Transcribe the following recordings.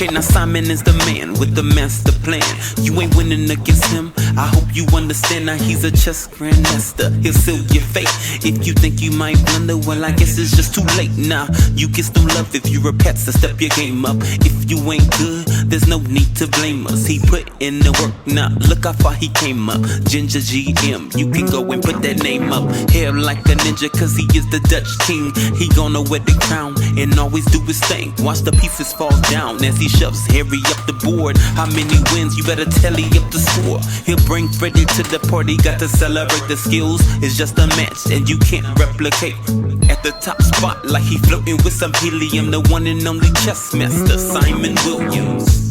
Okay, now Simon is the man with the master plan. You ain't winning against him, I hope you understand. Now he's a chess grandmaster, he'll seal your fate. If you think you might blunder, well I guess it's just too late. Now you get some love if you're a pet, so step your game up. If you ain't good, there's no need to blame us. He put in the work, now look how far he came up. GingerGM, you can go and put that name up. Hair like a ninja, cause he is the Dutch king. He gonna wear the crown and always do his thing. Watch the pieces fall down as he shoves Harry up the board. How many wins? You better tally up the score. He'll bring Freddie to the party, got to celebrate the skills. It's just a match and you can't replicate. At the top spot like he floating with some helium. The one and only chess master, Simon Williams.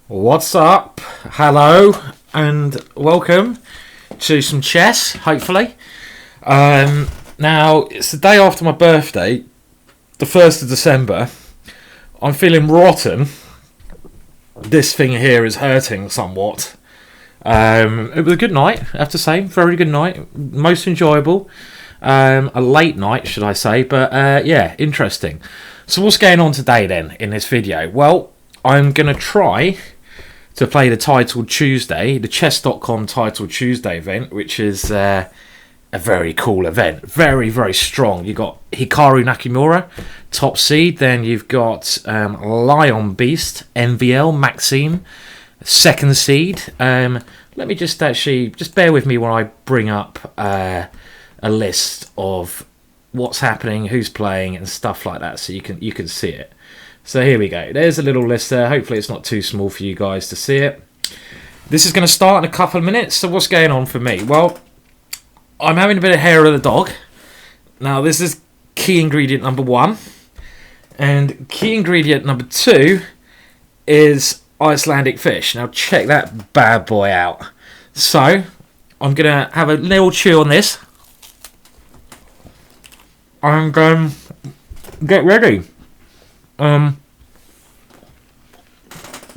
What's up? Hello and welcome to some chess, hopefully. Now, it's the day after my birthday, the 1st of December. I'm feeling rotten. This thing here is hurting somewhat. It was a good night, I have to say. Very good night. Most enjoyable. A late night, should I say. But yeah, interesting. So what's going on today then in this video? Well, I'm going to try to play the Title Tuesday, the chess.com Title Tuesday event, which is a very cool event. Very, very strong. You've got Hikaru Nakamura, top seed. Then you've got Lion Beast, MVL, Maxime, second seed. Let me just bear with me while I bring up a list of what's happening, who's playing, and stuff like that, so you can see it. So here we go. There's a little list there. Hopefully it's not too small for you guys to see it. This is going to start in a couple of minutes. So what's going on for me? Well, I'm having a bit of hair of the dog. Now this is key ingredient number 1. And key ingredient number 2 is Icelandic fish. Now check that bad boy out. So I'm going to have a little chew on this. And get ready.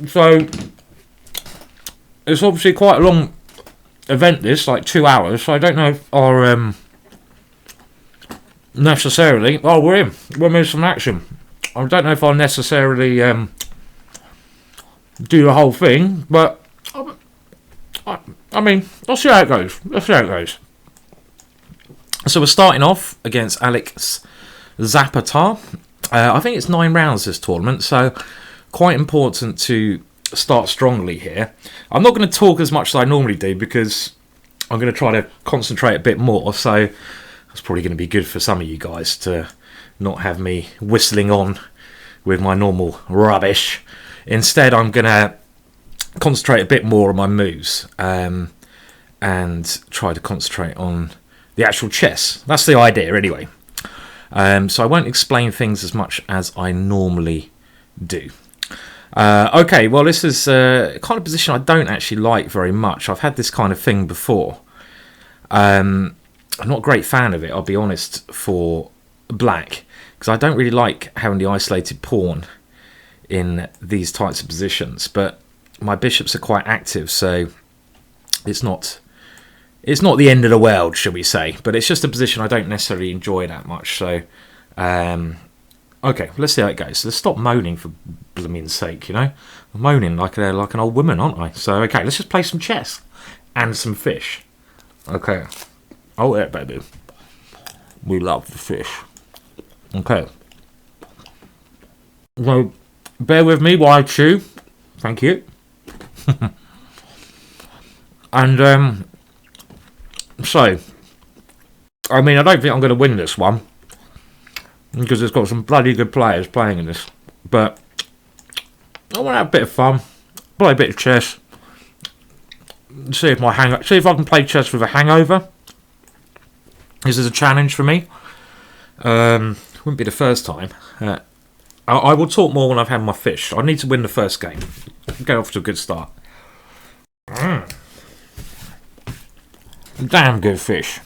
So it's obviously quite a long event, this, like 2 hours, so I don't know if our necessarily we're in some action. I don't know if I'll necessarily do the whole thing, but I mean, let's see how it goes. So we're starting off against Alex Zapatar. I think it's 9 rounds this tournament, so quite important to start strongly here. I'm not going to talk as much as I normally do because I'm going to try to concentrate a bit more, so it's probably going to be good for some of you guys to not have me whistling on with my normal rubbish. Instead, I'm going to concentrate a bit more on my moves and try to concentrate on the actual chess. That's the idea anyway. So I won't explain things as much as I normally do. Okay, well this is a kind of position I don't actually like very much. I've had this kind of thing before. I'm not a great fan of it, I'll be honest, for black, because I don't really like having the isolated pawn in these types of positions. But my bishops are quite active, so it's not the end of the world, shall we say, but it's just a position I don't necessarily enjoy that much. So, okay, let's see how it goes. Let's stop moaning for blooming sake, you know. I'm moaning like an old woman, aren't I? So, okay, let's just play some chess and some fish. Okay. Oh, yeah, baby. We love the fish. Okay. So, bear with me while I chew. Thank you. And, so, I mean, I don't think I'm going to win this one because it's got some bloody good players playing in this. But I want to have a bit of fun, play a bit of chess, see if I can play chess with a hangover. This is a challenge for me. Wouldn't be the first time. I will talk more when I've had my fish. I need to win the first game. Get off to a good start. Damn good fish.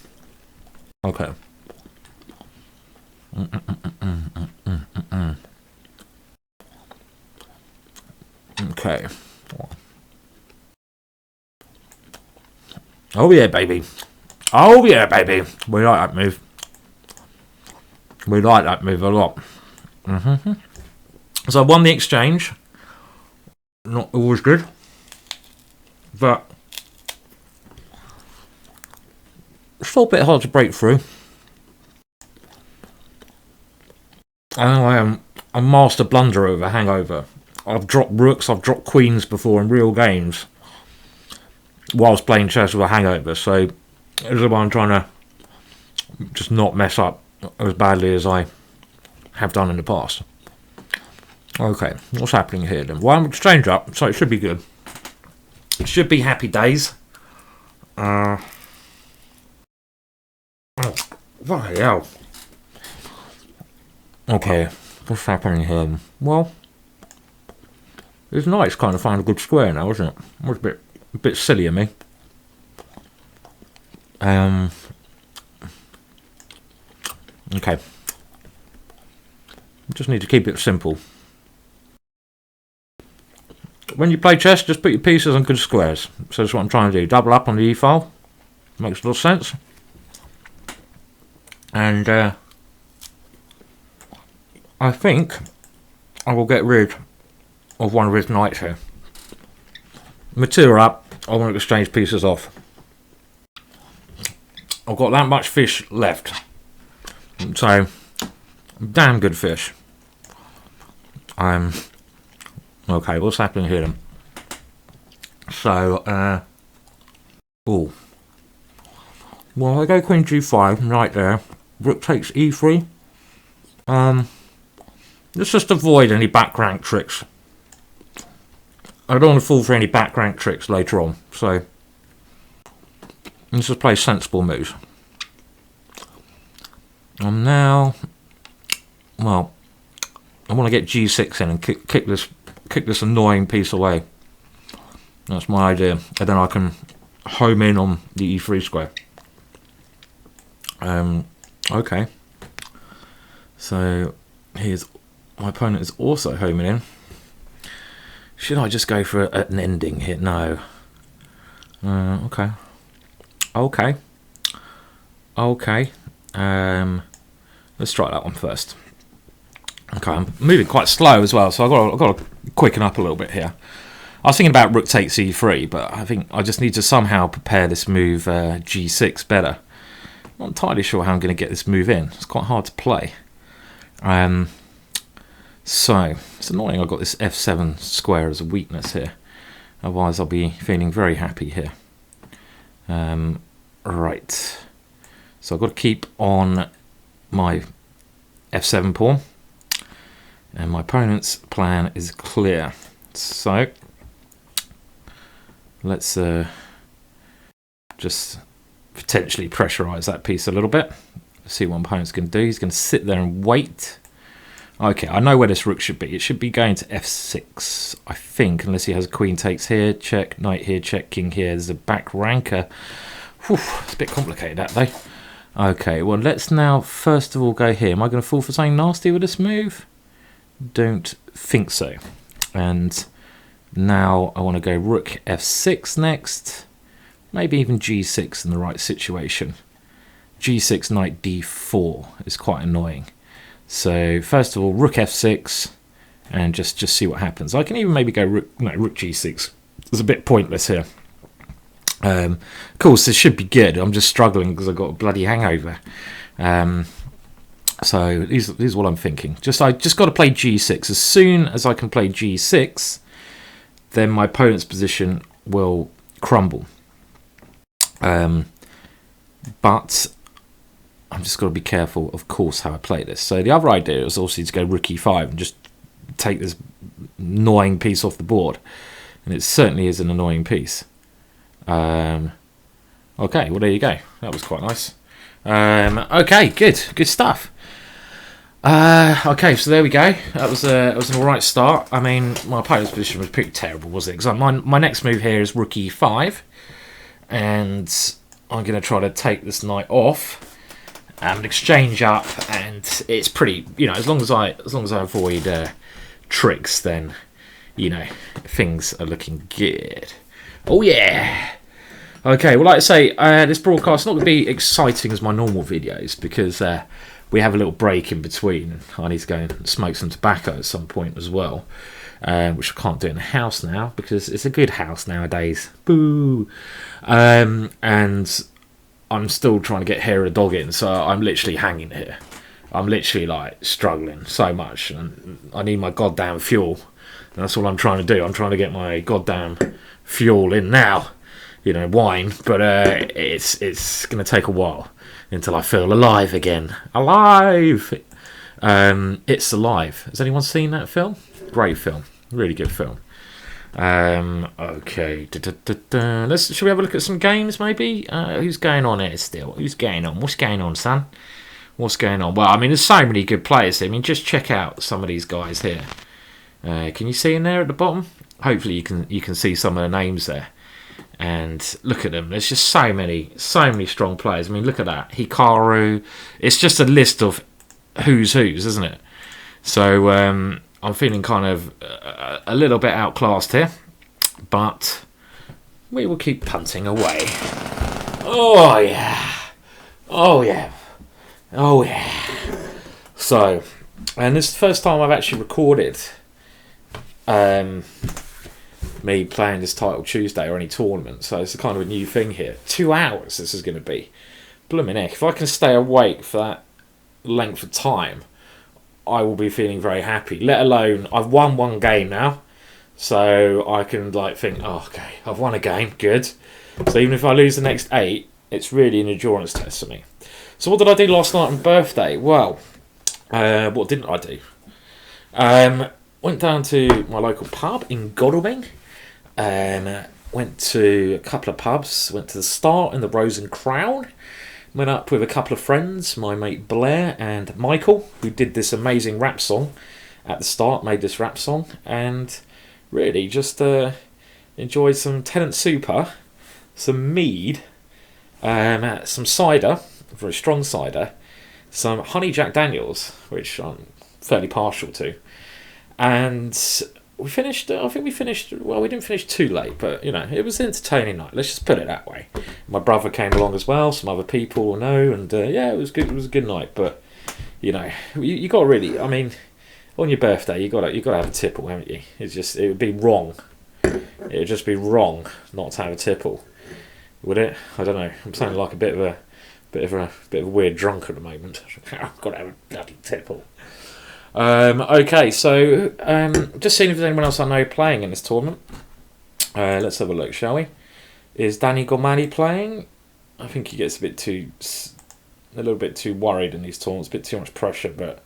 Okay. Okay. Oh yeah, baby. Oh yeah, baby. We like that move. We like that move a lot. So I won the exchange. Not always good. But it's still a bit hard to break through. I am a master blunder over hangover. I've dropped rooks, I've dropped queens before in real games whilst playing chess with a hangover, so this is why I'm trying to just not mess up as badly as I have done in the past. Okay, what's happening here then? Well, I'm exchange up, so it should be good. It should be happy days. Oh, bloody hell. Okay, what's happening here? Well, it's nice kind of find a good square now, isn't it? It was a bit silly of me. Okay. Just need to keep it simple. When you play chess, just put your pieces on good squares. So that's what I'm trying to do. Double up on the e-file. Makes a lot of sense. And I think I will get rid of one of his knights here. Material up. I want to exchange pieces off. I've got that much fish left. So, damn good fish. Okay, what's happening here then? So, ooh. Well, I go queen g5, right there. Rook takes e3. Let's just avoid any back rank tricks. I don't want to fall for any back rank tricks later on, so let's just play sensible moves. Now, well, I want to get g6 in and kick this annoying piece away. That's my idea, and then I can home in on the e3 square. Okay. So here's my opponent is also homing in. Should I just go for an ending here? No. Okay. Let's try that one first. Okay, I'm moving quite slow as well, so I've got to quicken up a little bit here. I was thinking about rook takes e3, but I think I just need to somehow prepare this move g6 better. I'm not entirely sure how I'm going to get this move in. It's quite hard to play. So it's annoying I've got this f7 square as a weakness here. Otherwise I'll be feeling very happy here. Right. So I've got to keep on my f7 pawn. And my opponent's plan is clear. So let's just potentially pressurize that piece a little bit. See what my opponent's going to do. He's going to sit there and wait. Okay, I know where this rook should be. It should be going to f6, I think, unless he has queen takes here, check, knight here, check, king here. There's a back ranker. Whew, it's a bit complicated, that though. Okay, well, let's now first of all go here. Am I going to fall for something nasty with this move? Don't think so. And now I want to go rook f6 next. Maybe even g6 in the right situation. g6, knight d4 is quite annoying. So first of all, rook f6, and just see what happens. I can even maybe go rook g6. It's a bit pointless here. Of course, this should be good. I'm just struggling because I've got a bloody hangover. So this is what I'm thinking. I just got to play g6. As soon as I can play g6, then my opponent's position will crumble. But I'm just got to be careful, of course, how I play this. So the other idea is also to go rook e5 and just take this annoying piece off the board. And it certainly is an annoying piece. Okay, well, there you go. That was quite nice. Okay, good stuff. Okay, so there we go. That was an alright start. I mean, my opponent's position was pretty terrible, was it? Because my next move here is rook e5. And I'm going to try to take this knight off and exchange up, and it's pretty, as long as I avoid tricks, then things are looking good. Oh yeah, Okay, well, like I say, this broadcast is not going to be exciting as my normal videos because we have a little break in between. I need to go and smoke some tobacco at some point as well, which I can't do in the house now because it's a good house nowadays. Boo! And I'm still trying to get hair of the dog in, so I'm literally hanging here. I'm literally like struggling so much, and I need my goddamn fuel. And that's all I'm trying to do. I'm trying to get my goddamn fuel in now. You know, wine, but it's going to take a while until I feel alive again. Alive! It's Alive. Has anyone seen that film? Great film. Really good film. Okay. Should we have a look at some games, maybe? Who's going on here still? Who's going on? What's going on, son? What's going on? Well, I mean, there's so many good players here. I mean, just check out some of these guys here. Can you see in there at the bottom? Hopefully you can see some of the names there. And look at them. There's just so many strong players. I mean, look at that. Hikaru. It's just a list of who's, isn't it? So I'm feeling kind of a little bit outclassed here. But we will keep punting away. Oh, yeah. Oh, yeah. Oh, yeah. So, and this is the first time I've actually recorded me playing this Title Tuesday or any tournament, so it's a kind of a new thing here. 2 hours this is going to be. Blooming heck, if I can stay awake for that length of time, I will be feeling very happy. Let alone, I've won one game now, so I can like think, oh, okay, I've won a game, good. So even if I lose the next 8, it's really an endurance test for me. So what did I do last night on birthday? Well, what didn't I do? Went down to my local pub in Godalming. Went to a couple of pubs. Went to the Start and the Rose and Crown. Went up with a couple of friends, my mate Blair and Michael, who did this amazing rap song at the Start, made this rap song, and really just enjoyed some Tennant Super, some mead, some cider, very strong cider, some honey Jack Daniels, which I'm fairly partial to. And we finished, I think we finished, well, we didn't finish too late, but, you know, it was an entertaining night. Let's just put it that way. My brother came along as well, some other people know, and, yeah, it was good. It was a good night, but, you know, you got to really, I mean, on your birthday, you got to have a tipple, haven't you? It would be wrong. It would just be wrong not to have a tipple, would it? I don't know. I'm sounding like a bit of a weird drunk at the moment. I've got to have a bloody tipple. Okay, so just seeing if there's anyone else I know playing in this tournament. Let's have a look, shall we? Is Danny Gormani playing? I think he gets a little bit too worried in these tournaments, a bit too much pressure, but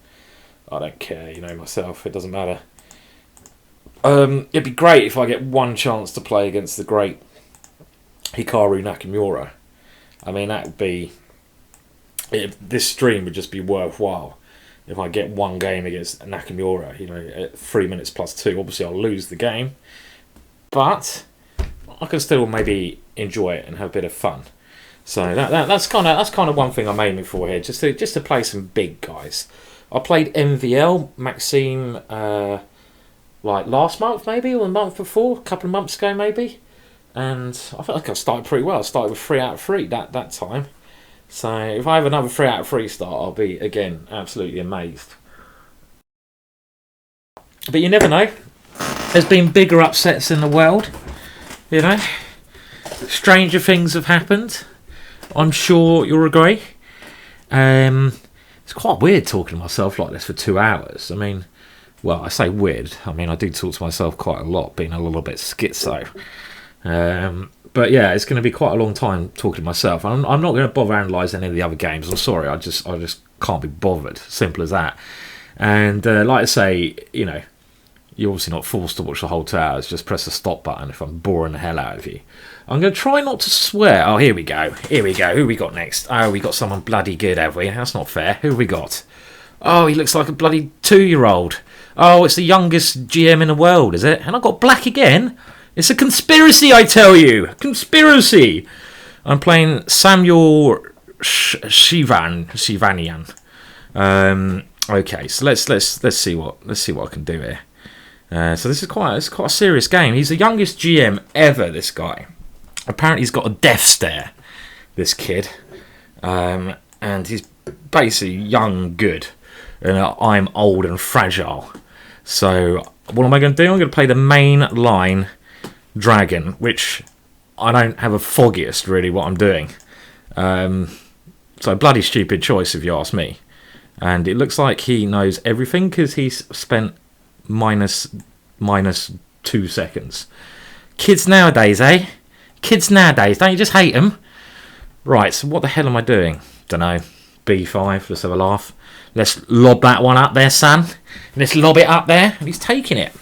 I don't care, you know myself, it doesn't matter. It'd be great if I get one chance to play against the great Hikaru Nakamura. I mean, that would be... this stream would just be worthwhile. If I get one game against Nakamura, you know, at 3 minutes plus 2, obviously I'll lose the game, but I can still maybe enjoy it and have a bit of fun. So that's kind of one thing I'm aiming for here, just to play some big guys. I played MVL Maxime like last month maybe, or the month before, a couple of months ago maybe, and I felt like I started pretty well. I started with 3 out of 3 that time. So if I have another 3 out of 3 start, I'll be, again, absolutely amazed. But you never know. There's been bigger upsets in the world, you know. Stranger things have happened. I'm sure you'll agree. It's quite weird talking to myself like this for 2 hours. I mean, well, I say weird. I mean, I do talk to myself quite a lot, being a little bit schizo. But yeah, it's going to be quite a long time talking to myself. I'm not going to bother analysing any of the other games. I'm sorry, I just can't be bothered. Simple as that. And like I say, you know, you're obviously not forced to watch the whole 2 hours. Just press the stop button if I'm boring the hell out of you. I'm going to try not to swear. Oh, here we go. Here we go. Who we got next? Oh, we got someone bloody good, have we? That's not fair. Who have we got? Oh, he looks like a bloody 2-year-old. Oh, it's the youngest GM in the world, is it? And I got black again. It's a conspiracy, I tell you. Conspiracy. I'm playing Samuel Shivanian. Okay, so let's see what I can do here. So this is quite a serious game. He's the youngest GM ever. This guy. Apparently he's got a death stare, this kid. And he's basically young, good. And I'm old and fragile. So what am I going to do? I'm going to play the main line dragon, which I don't have a foggiest really what I'm doing. So bloody stupid choice if you ask me. And it looks like he knows everything because he's spent minus 2 seconds. Kids nowadays, eh? Kids nowadays, don't you just hate them? Right, so what the hell am I doing? Dunno. B5, let's have a laugh. Let's lob that one up there, son. Let's lob it up there. And he's taking it.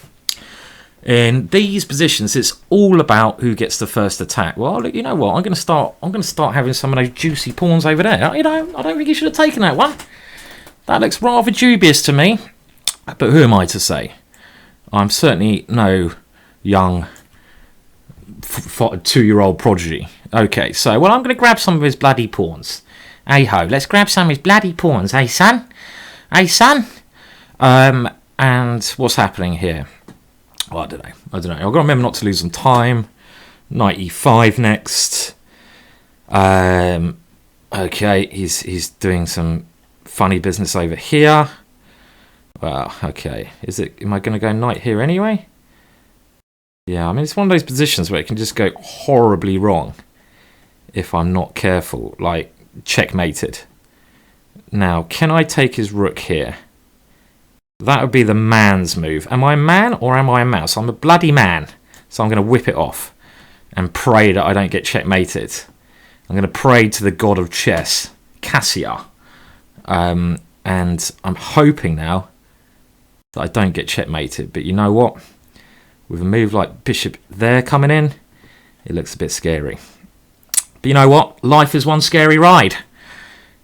In these positions, it's all about who gets the first attack. Well, look, you know what? I'm going to start having some of those juicy pawns over there. You know, I don't think you should have taken that one. That looks rather dubious to me. But who am I to say? I'm certainly no young 2-year-old prodigy. Okay, so well, I'm going to grab some of his bloody pawns. Hey ho, let's grab some of his bloody pawns. Hey son, hey son. And what's happening here? Well, I don't know. I've got to remember not to lose some time. Knight e5 next. Okay, he's doing some funny business over here. Well, okay. Am I going to go knight here anyway? Yeah, I mean, it's one of those positions where it can just go horribly wrong if I'm not careful. Like, checkmated. Now, can I take his rook here? That would be the man's move. Am I a man or am I a mouse? I'm a bloody man. So I'm going to whip it off and pray that I don't get checkmated. I'm going to pray to the god of chess, Cassia. And I'm hoping now that I don't get checkmated. But you know what? With a move like bishop there coming in, it looks a bit scary. But you know what? Life is one scary ride.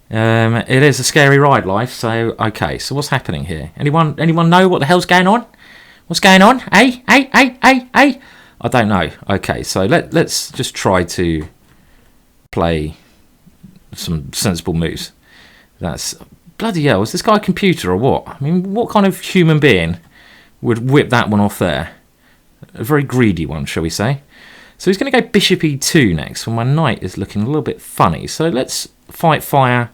It is a scary ride, life. So, okay. So what's happening here? Anyone know what the hell's going on? What's going on? Hey. I don't know. Okay, so let's just try to play some sensible moves. That's... Bloody hell, is this guy a computer or what? I mean, what kind of human being would whip that one off there? A very greedy one, shall we say. So he's going to go bishop e2 next, when my knight is looking a little bit funny. So let's fight fire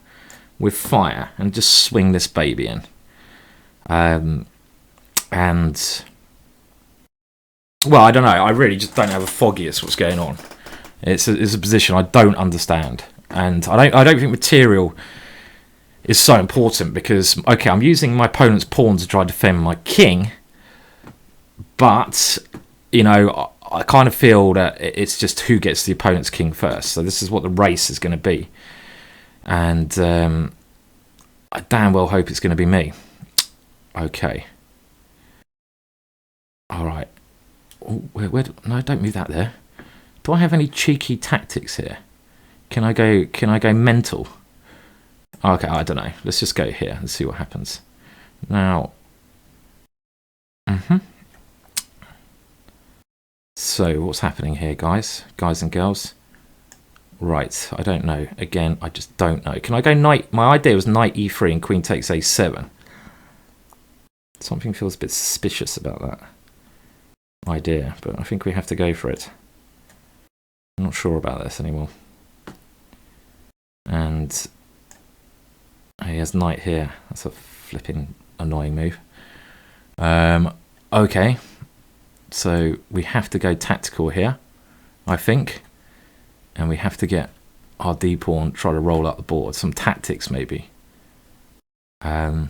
with fire and just swing this baby in. And... well, I don't know. I really just don't have a foggiest what's going on. It's a position I don't understand. And I don't think material is so important because, okay, I'm using my opponent's pawn to try to defend my king. But, you know, I kind of feel that it's just who gets the opponent's king first. So this is what the race is going to be. And I damn well hope it's going to be me. Okay. All right. No, don't move that there. Do I have any cheeky tactics here? Can I go mental? Okay, I don't know. Let's just go here and see what happens. Now. So what's happening here, guys and girls? Right, I don't know. Again, I just don't know. Can I go knight? My idea was knight e3 and queen takes a7. Something feels a bit suspicious about that idea, but I think we have to go for it. I'm not sure about this anymore. And he has knight here. That's a flipping annoying move. Okay, so we have to go tactical here, I think, and we have to get our d pawn, try to roll up the board. Some tactics maybe. I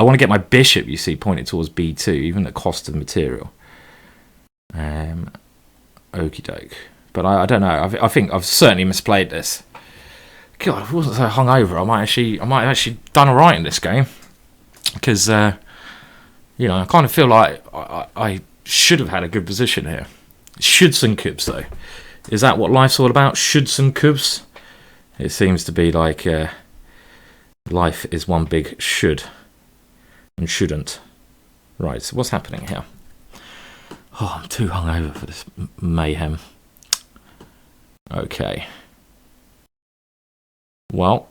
want to get my bishop, you see, pointed towards b2, even at cost of material. Okie doke. But I don't know. I think I've certainly misplayed this. God, if I wasn't so hungover, I might have actually done alright in this game. Because, you know, I kind of feel like I should have had a good position here. Shoulds and coulds, though. Is that what life's all about? Shoulds and coulds? It seems to be like life is one big should and shouldn't. Right, so what's happening here? Oh, I'm too hungover for this mayhem. Okay. Well.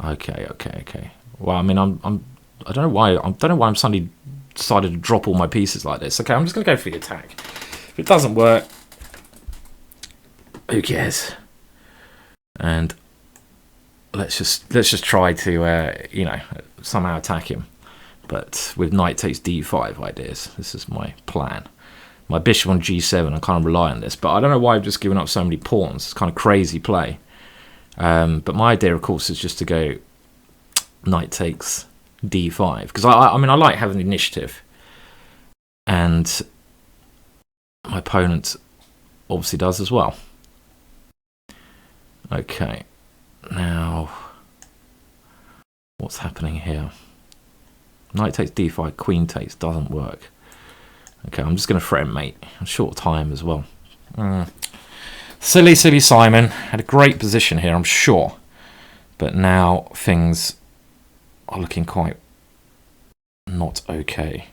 Okay. Well, I mean, I don't know why I'm suddenly decided to drop all my pieces like this. Okay, I'm just gonna go for the attack If it doesn't work, who cares? And let's just try to somehow attack him. But with knight takes d5 ideas, this is my plan. My bishop on g7, I kind of rely on this, but I don't know why I've just given up so many pawns. It's kind of crazy play. But my idea, of course, is just to go knight takes d5, because I mean I like having the initiative, and my opponent obviously does as well. Okay, now what's happening here? Knight takes d5, queen takes, doesn't work. Okay, I'm just going to threaten mate. Short time as well. Silly Simon. Had a great position here, I'm sure. But now things are looking quite not okay.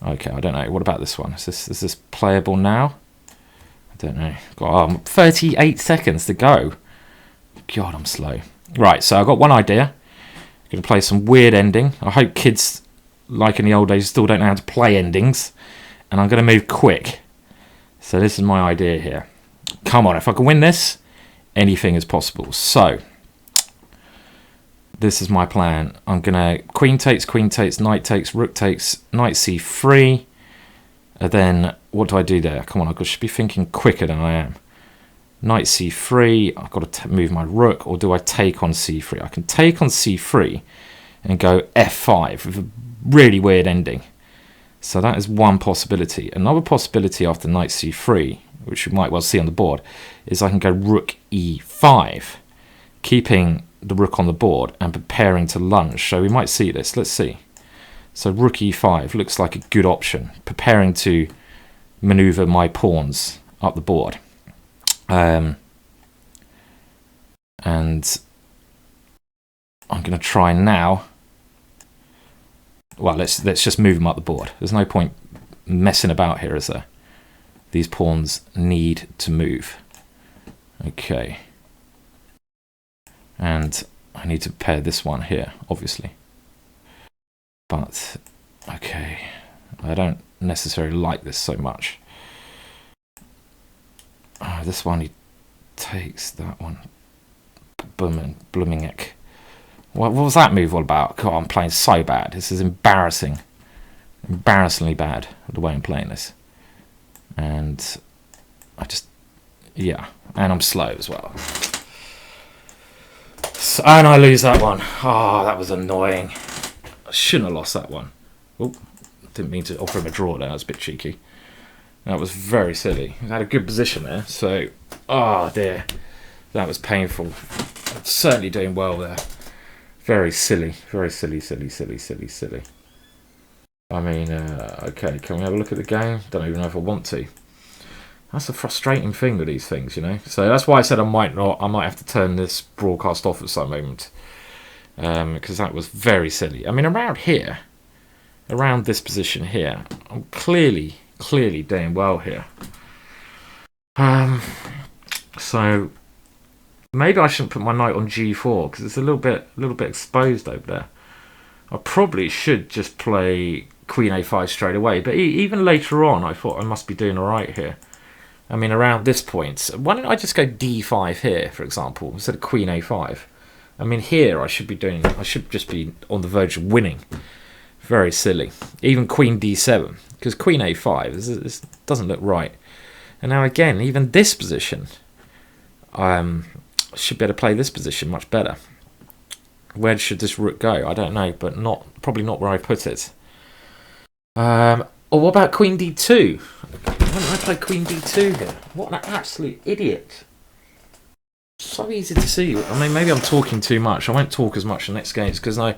Okay, I don't know. What about this one? Is this playable now? I don't know. Got 38 seconds to go. God, I'm slow. Right, so I've got one idea. I'm going to play some weird ending. I hope kids, like in the old days, still don't know how to play endings. And I'm going to move quick. So this is my idea here. Come on, if I can win this, anything is possible. So, this is my plan. I'm going to queen takes, knight takes, rook takes, knight c3. And then, what do I do there? Come on, I should be thinking quicker than I am. Knight c3, I've got to move my rook, or do I take on c3? I can take on c3 and go f5 with a really weird ending. So that is one possibility. Another possibility after knight c3, which you might well see on the board, is I can go rook e5, keeping the rook on the board and preparing to lunge. So we might see this. Let's see. So rook e5 looks like a good option, preparing to maneuver my pawns up the board. And I'm going to try now. Well, let's just move them up the board. There's no point messing about here, is there? These pawns need to move. Okay. And I need to pair this one here, obviously. But, okay. I don't necessarily like this so much. This one, he takes that one. Bloomingek. What was that move all about? God, I'm playing so bad. This is embarrassing. Embarrassingly bad, the way I'm playing this. And yeah. And I'm slow as well. So, and I lose that one. Oh, that was annoying. I shouldn't have lost that one. Oh, didn't mean to offer him a draw there. That was a bit cheeky. That was very silly. He had a good position there. So, oh dear. That was painful. I'm certainly doing well there. Very silly. Very silly. I mean, okay, can we have a look at the game? Don't even know if I want to. That's a frustrating thing with these things, you know. So that's why I said I might have to turn this broadcast off at some moment. Because that was very silly. I mean, around here, around this position here, I'm clearly doing well here. So maybe I shouldn't put my knight on g4 because it's a little bit exposed over there. I probably should just play queen a5 straight away, but even later on I thought I must be doing alright here. I mean, around this point, why don't I just go d5 here, for example, instead of queen a5? I mean, here I should just be on the verge of winning. Very silly. Even queen d7, because queen a5 this doesn't look right. And now again, even this position, I should be able to play this position much better. Where should this rook go? I don't know, but probably not where I put it. Or what about queen d2? Why don't I play queen d2 here? What an absolute idiot. So easy to see. I mean, maybe I'm talking too much. I won't talk as much in the next games because I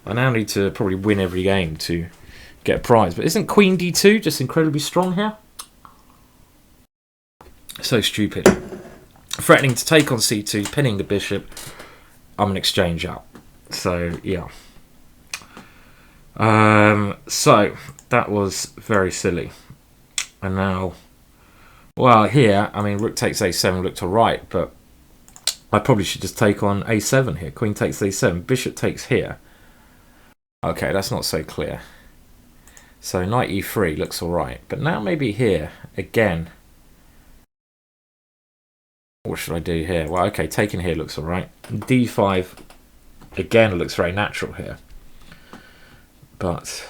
now need to probably win every game to get a prize. But isn't queen d2 just incredibly strong here? So stupid. Threatening to take on c2, pinning the bishop. I'm an exchange out. So, yeah. So, that was very silly. And now, well, here, I mean, rook takes a7 looked alright, but I probably should just take on a7 here. Queen takes a7, bishop takes here. Okay, that's not so clear. So knight e3 looks alright. But now maybe here, again. What should I do here? Well, okay, taking here looks alright. d5, again, looks very natural here. But...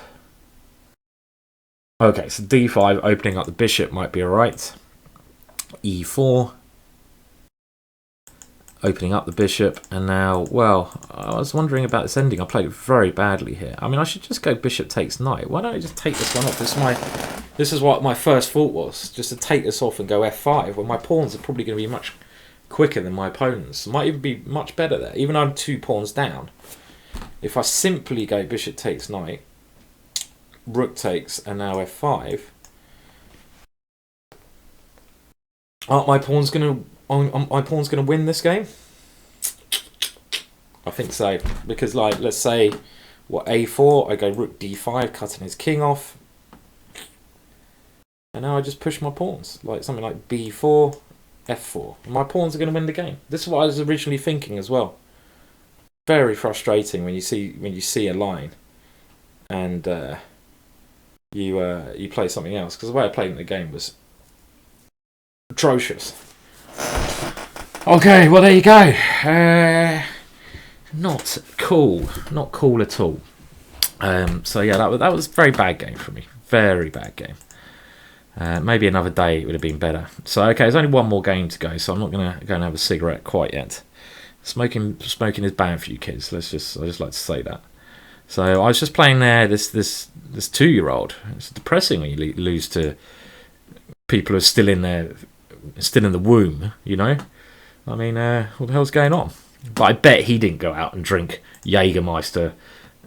okay, so d5, opening up the bishop might be alright. e4. Opening up the bishop, and now, well, I was wondering about this ending. I played it very badly here. I mean, I should just go bishop takes knight. Why don't I just take this one off? This is what my first thought was, just to take this off and go f5. Well, my pawns are probably going to be much quicker than my opponents. Might even be much better there, even though I'm 2 pawns down. If I simply go bishop takes knight, rook takes, and now f5, aren't my pawns going to... my pawn's going to win this game? I think so. Because, like, let's say, what, a4, I go rook d5, cutting his king off. And now I just push my pawns. Like, something like b4, f4. My pawns are going to win the game. This is what I was originally thinking as well. Very frustrating when you see a line. And you play something else. Because the way I played in the game was atrocious. Okay, well there you go. Not cool at all. So yeah, that was a very bad game for me. Very bad game. Maybe another day it would have been better. So okay, there's only one more game to go, so I'm not gonna go and have a cigarette quite yet. Smoking is bad for you kids. I just like to say that. So I was just playing there. This 2-year-old. It's depressing when you lose to people who are still in the womb. You know. I mean, what the hell's going on? But I bet he didn't go out and drink Jägermeister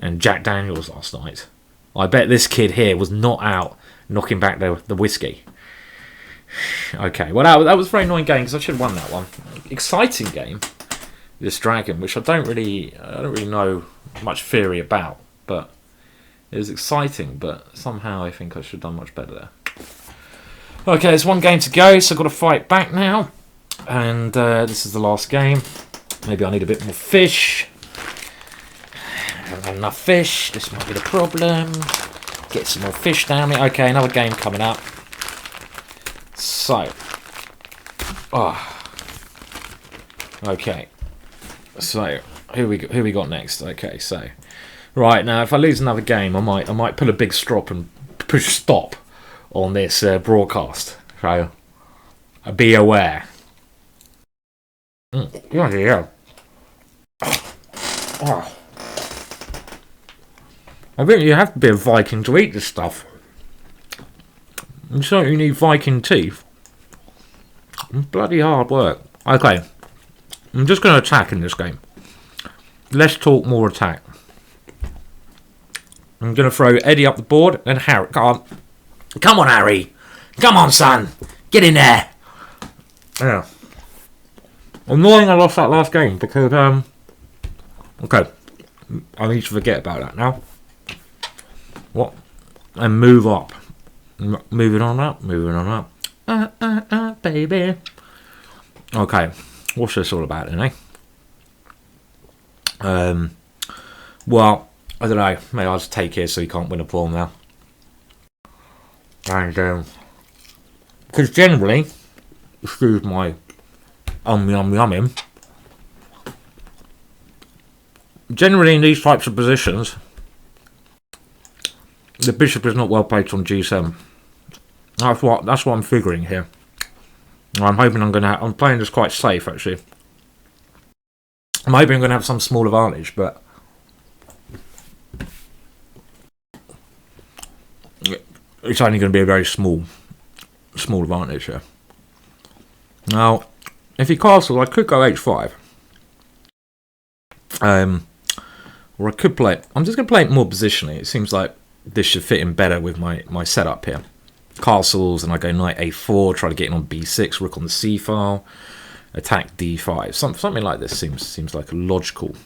and Jack Daniels last night. I bet this kid here was not out knocking back the whiskey. Okay, well that was a very annoying game because I should have won that one. Exciting game, this dragon, which I don't really know much theory about, but it was exciting. But somehow I think I should have done much better there. Okay, there's one game to go, so I've got to fight back now. And this is the last game. Maybe I need a bit more fish. I haven't had enough fish. This might be the problem. Get some more fish down here. Okay, another game coming up. So. Okay. So, who we got next? Okay, so. Right, now if I lose another game, I might pull a big strop and push stop on this broadcast. So, be aware. Yeah. Oh. I think you have to be a Viking to eat this stuff. You certainly need Viking teeth. Bloody hard work. Okay. I'm just going to attack in this game. Less talk, more attack. I'm going to throw Eddie up the board and Harry. Come on, Harry. Come on, son. Get in there. Yeah. Annoying I lost that last game because, okay, I need to forget about that now. What? And move up. Moving on up. Baby. Okay, what's this all about then, eh? Well, I don't know. Maybe I'll just take here so he can't win a pawn now. And, because generally, excuse my yumming. Generally, in these types of positions, the bishop is not well placed on g7. That's what I'm figuring here. I'm hoping I'm playing this quite safe actually. I'm hoping I'm gonna have some small advantage, but it's only going to be a very small advantage here. Now, if he castles, I could go h5. Or I could play... I'm just going to play it more positionally. It seems like this should fit in better with my setup here. Castles, and I go knight a4, try to get in on b6, rook on the c file, attack d5. Something like this seems like a logical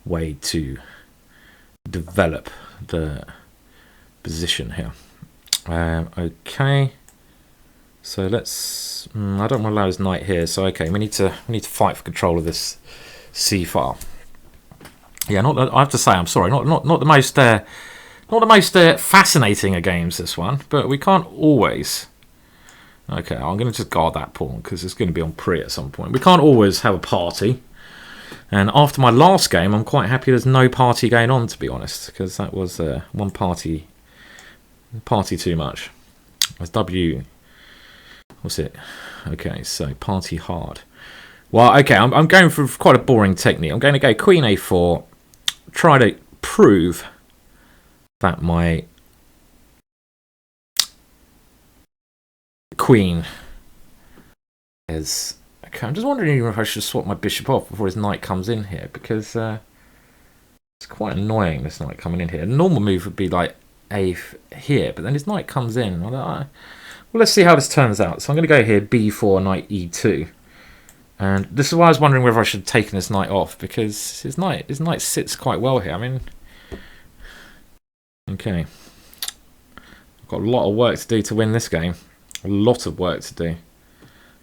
way to develop the position here. Okay, so let's. I don't want to allow his knight here. So okay, we need to fight for control of this c file. Yeah, I have to say, I'm sorry, not the most Not the most fascinating of games, this one, but we can't always... Okay, I'm going to just guard that pawn because it's going to be on pre at some point. We can't always have a party. And after my last game, I'm quite happy there's no party going on, to be honest, because that was one party too much. That's W... What's it? Okay, so party hard. Well, okay, I'm going for quite a boring technique. I'm going to go Queen A4, try to prove that my queen is... Okay, I'm just wondering if I should swap my bishop off before his knight comes in here, because it's quite annoying, this knight coming in here. A normal move would be like A here, but then his knight comes in. Well, let's see how this turns out. So I'm going to go here, B4, knight E2. And this is why I was wondering whether I should have taken this knight off, because his knight sits quite well here. I mean... Okay. I've got a lot of work to do to win this game. A lot of work to do.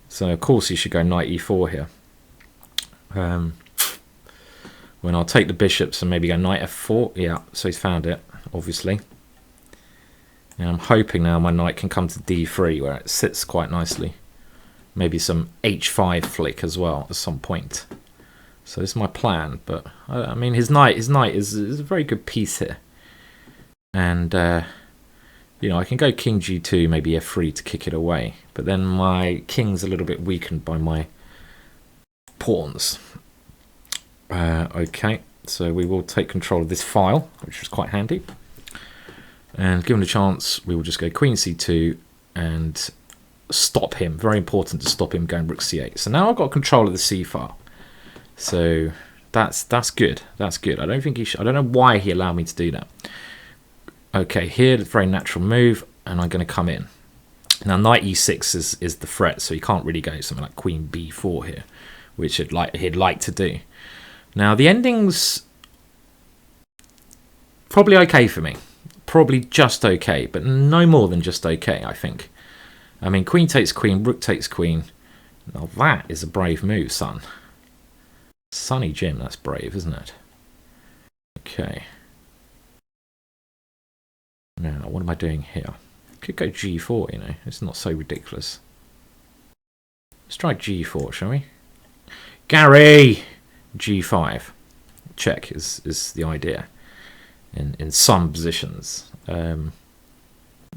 So, of course, you should go knight e4 here. When I'll take the bishops and maybe go knight f4. Yeah, so he's found it, obviously. And I'm hoping now my knight can come to d3, where it sits quite nicely. Maybe some h5 flick as well at some point. So this is my plan. But, I mean, his knight is a very good piece here. And... you know, I can go king g2, maybe f3 to kick it away. But then my king's a little bit weakened by my pawns. Okay, so we will take control of this file, which is quite handy. And given a chance, we will just go queen c2 and stop him. Very important to stop him going rook c8. So now I've got control of the c file. So that's good. That's good. I don't think he should. I don't know why he allowed me to do that. Okay, here, the very natural move, and I'm going to come in. Now, knight e6 is the threat, so you can't really go something like queen b4 here, which he'd like to do. Now, the ending's probably okay for me. Probably just okay, but no more than just okay, I think. I mean, queen takes queen, rook takes queen. Now, that is a brave move, son. Sonny Jim, that's brave, isn't it? Okay. Now, what am I doing here? Could go g4, you know. It's not so ridiculous. Let's try g4, shall we? Gary! G5. Check is the idea. In some positions. You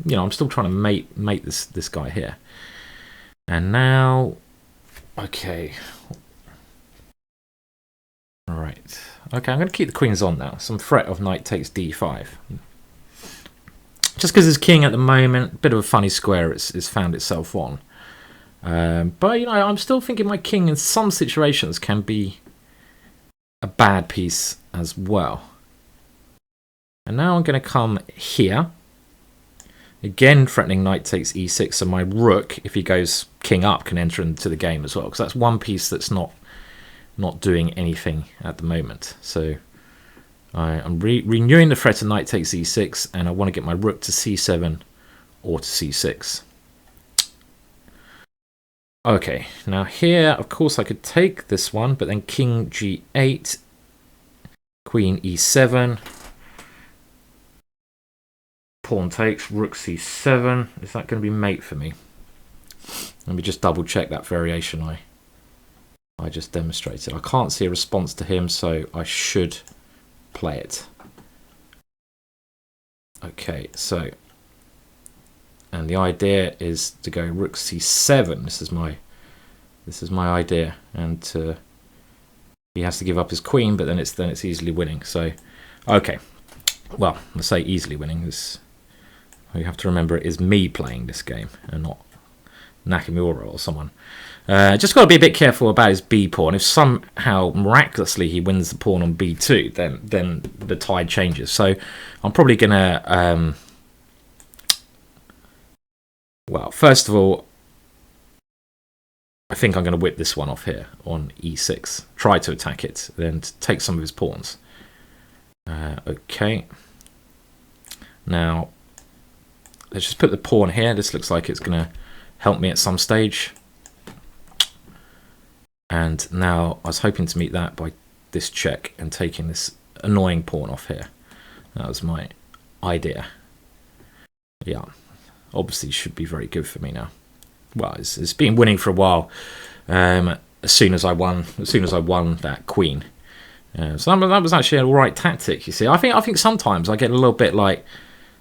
know, I'm still trying to mate this guy here. And now... Okay. Alright. Okay, I'm going to keep the queens on now. Some threat of knight takes d5. Just because his king at the moment, a bit of a funny square it's found itself on. But, you know, I'm still thinking my king in some situations can be a bad piece as well. And now I'm going to come here. Again, threatening knight takes e6, so my rook, if he goes king up, can enter into the game as well. Because that's one piece that's not doing anything at the moment. So... I'm renewing the threat of knight takes e6, and I want to get my rook to c7 or to c6. Okay, now here, of course, I could take this one, but then king g8, queen e7, pawn takes, rook c7. Is that going to be mate for me? Let me just double check that variation I just demonstrated. I can't see a response to him, so I should... play it. Okay, so and the idea is to go rook c7. This is my idea, and he has to give up his queen, but then it's easily winning. So okay, well, let's say easily winning. This you have to remember it is me playing this game and not Nakamura or someone. Just got to be a bit careful about his b pawn. If somehow miraculously he wins the pawn on b2, then the tide changes. So I'm probably gonna well, first of all, I think I'm going to whip this one off here on e6. Try to attack it, then take some of his pawns. Okay. Now let's just put the pawn here. This looks like it's going to help me at some stage. And now I was hoping to meet that by this check and taking this annoying pawn off here. That was my idea. Yeah, obviously should be very good for me now. Well, it's been winning for a while. As soon as I won that queen, so that was actually an alright tactic. You see, I think sometimes I get a little bit like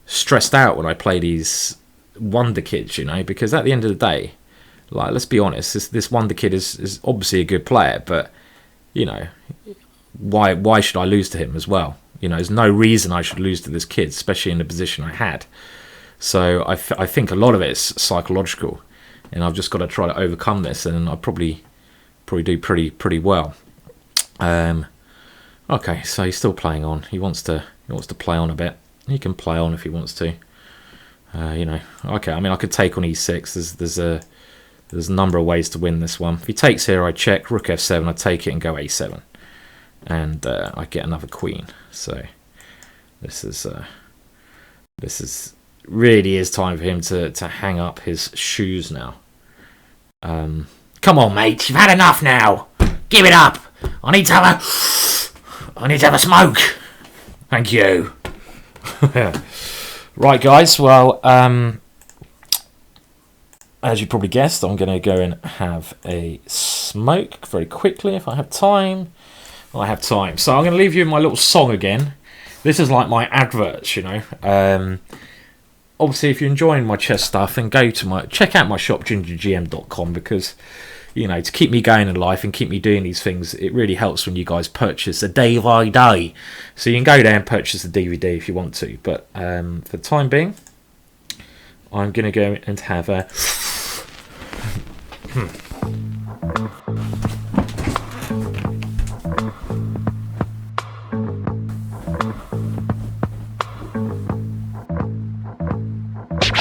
stressed out when I play these wonder kids, you know, because at the end of the day, like, let's be honest, this wonder kid is obviously a good player, but you know, why should I lose to him as well? You know, there's no reason I should lose to this kid, especially in the position I had. So I think a lot of it is psychological, and I've just got to try to overcome this, and I'll probably do pretty well. Okay, so he's still playing on. He wants to play on a bit. He can play on if he wants to. You know, okay. I mean, I could take on e6. There's a number of ways to win this one. If he takes here, I check rook f7. I take it and go a7, and I get another queen. So this is really is time for him to hang up his shoes now. Come on, mate. You've had enough now. Give it up. I need to have a smoke. Thank you. Right, guys. Well, as you probably guessed, I'm going to go and have a smoke very quickly if I have time. I have time. So I'm going to leave you in my little song again. This is like my adverts, you know. Obviously, if you're enjoying my chess stuff, then check out my shop, GingerGM.com, because, you know, to keep me going in life and keep me doing these things, it really helps when you guys purchase a DVD. So you can go there and purchase a DVD if you want to. But for the time being, I'm going to go and have a...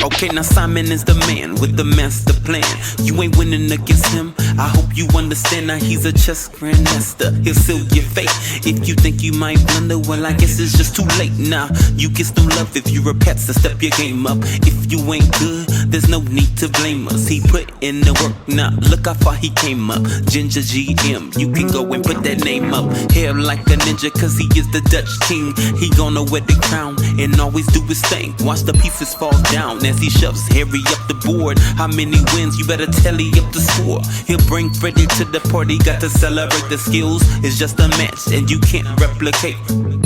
Okay, now Simon is the man with the master plan. You ain't winning against him. I hope you understand. Now he's a chess grandmaster. He'll seal your fate. If you think you might blunder, well, I guess it's just too late. Now you get no love if you're a pet, so step your game up. If you ain't good, there's no need to blame us. He put in the work. Now look how far he came up. GingerGM, you can go and put that name up. Hair like a ninja, cause he is the Dutch king. He gonna wear the crown and always do his thing. Watch the pieces fall down as he shoves Harry up the board. How many wins? You better tally up the score. He'll bring Freddie to the party. Got to celebrate the skills. It's just a match and you can't replicate.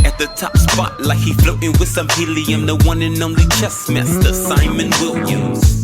At the top spot like he floating with some helium. The one and only chess master, Simon Williams.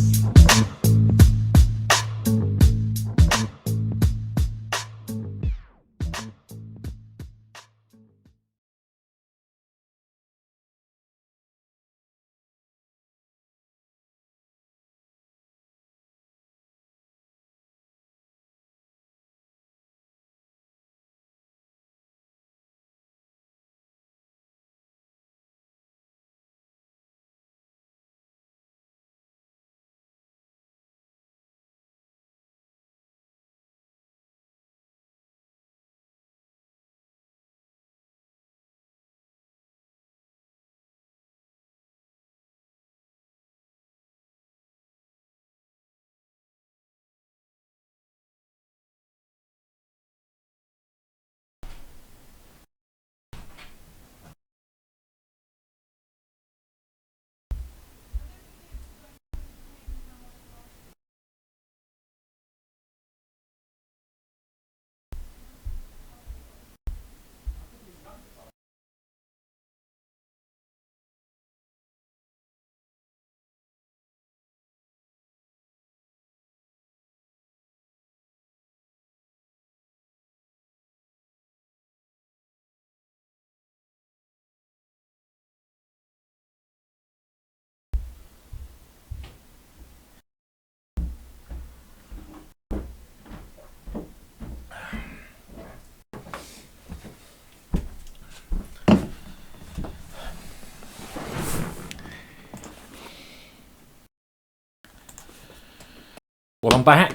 Well, I'm back.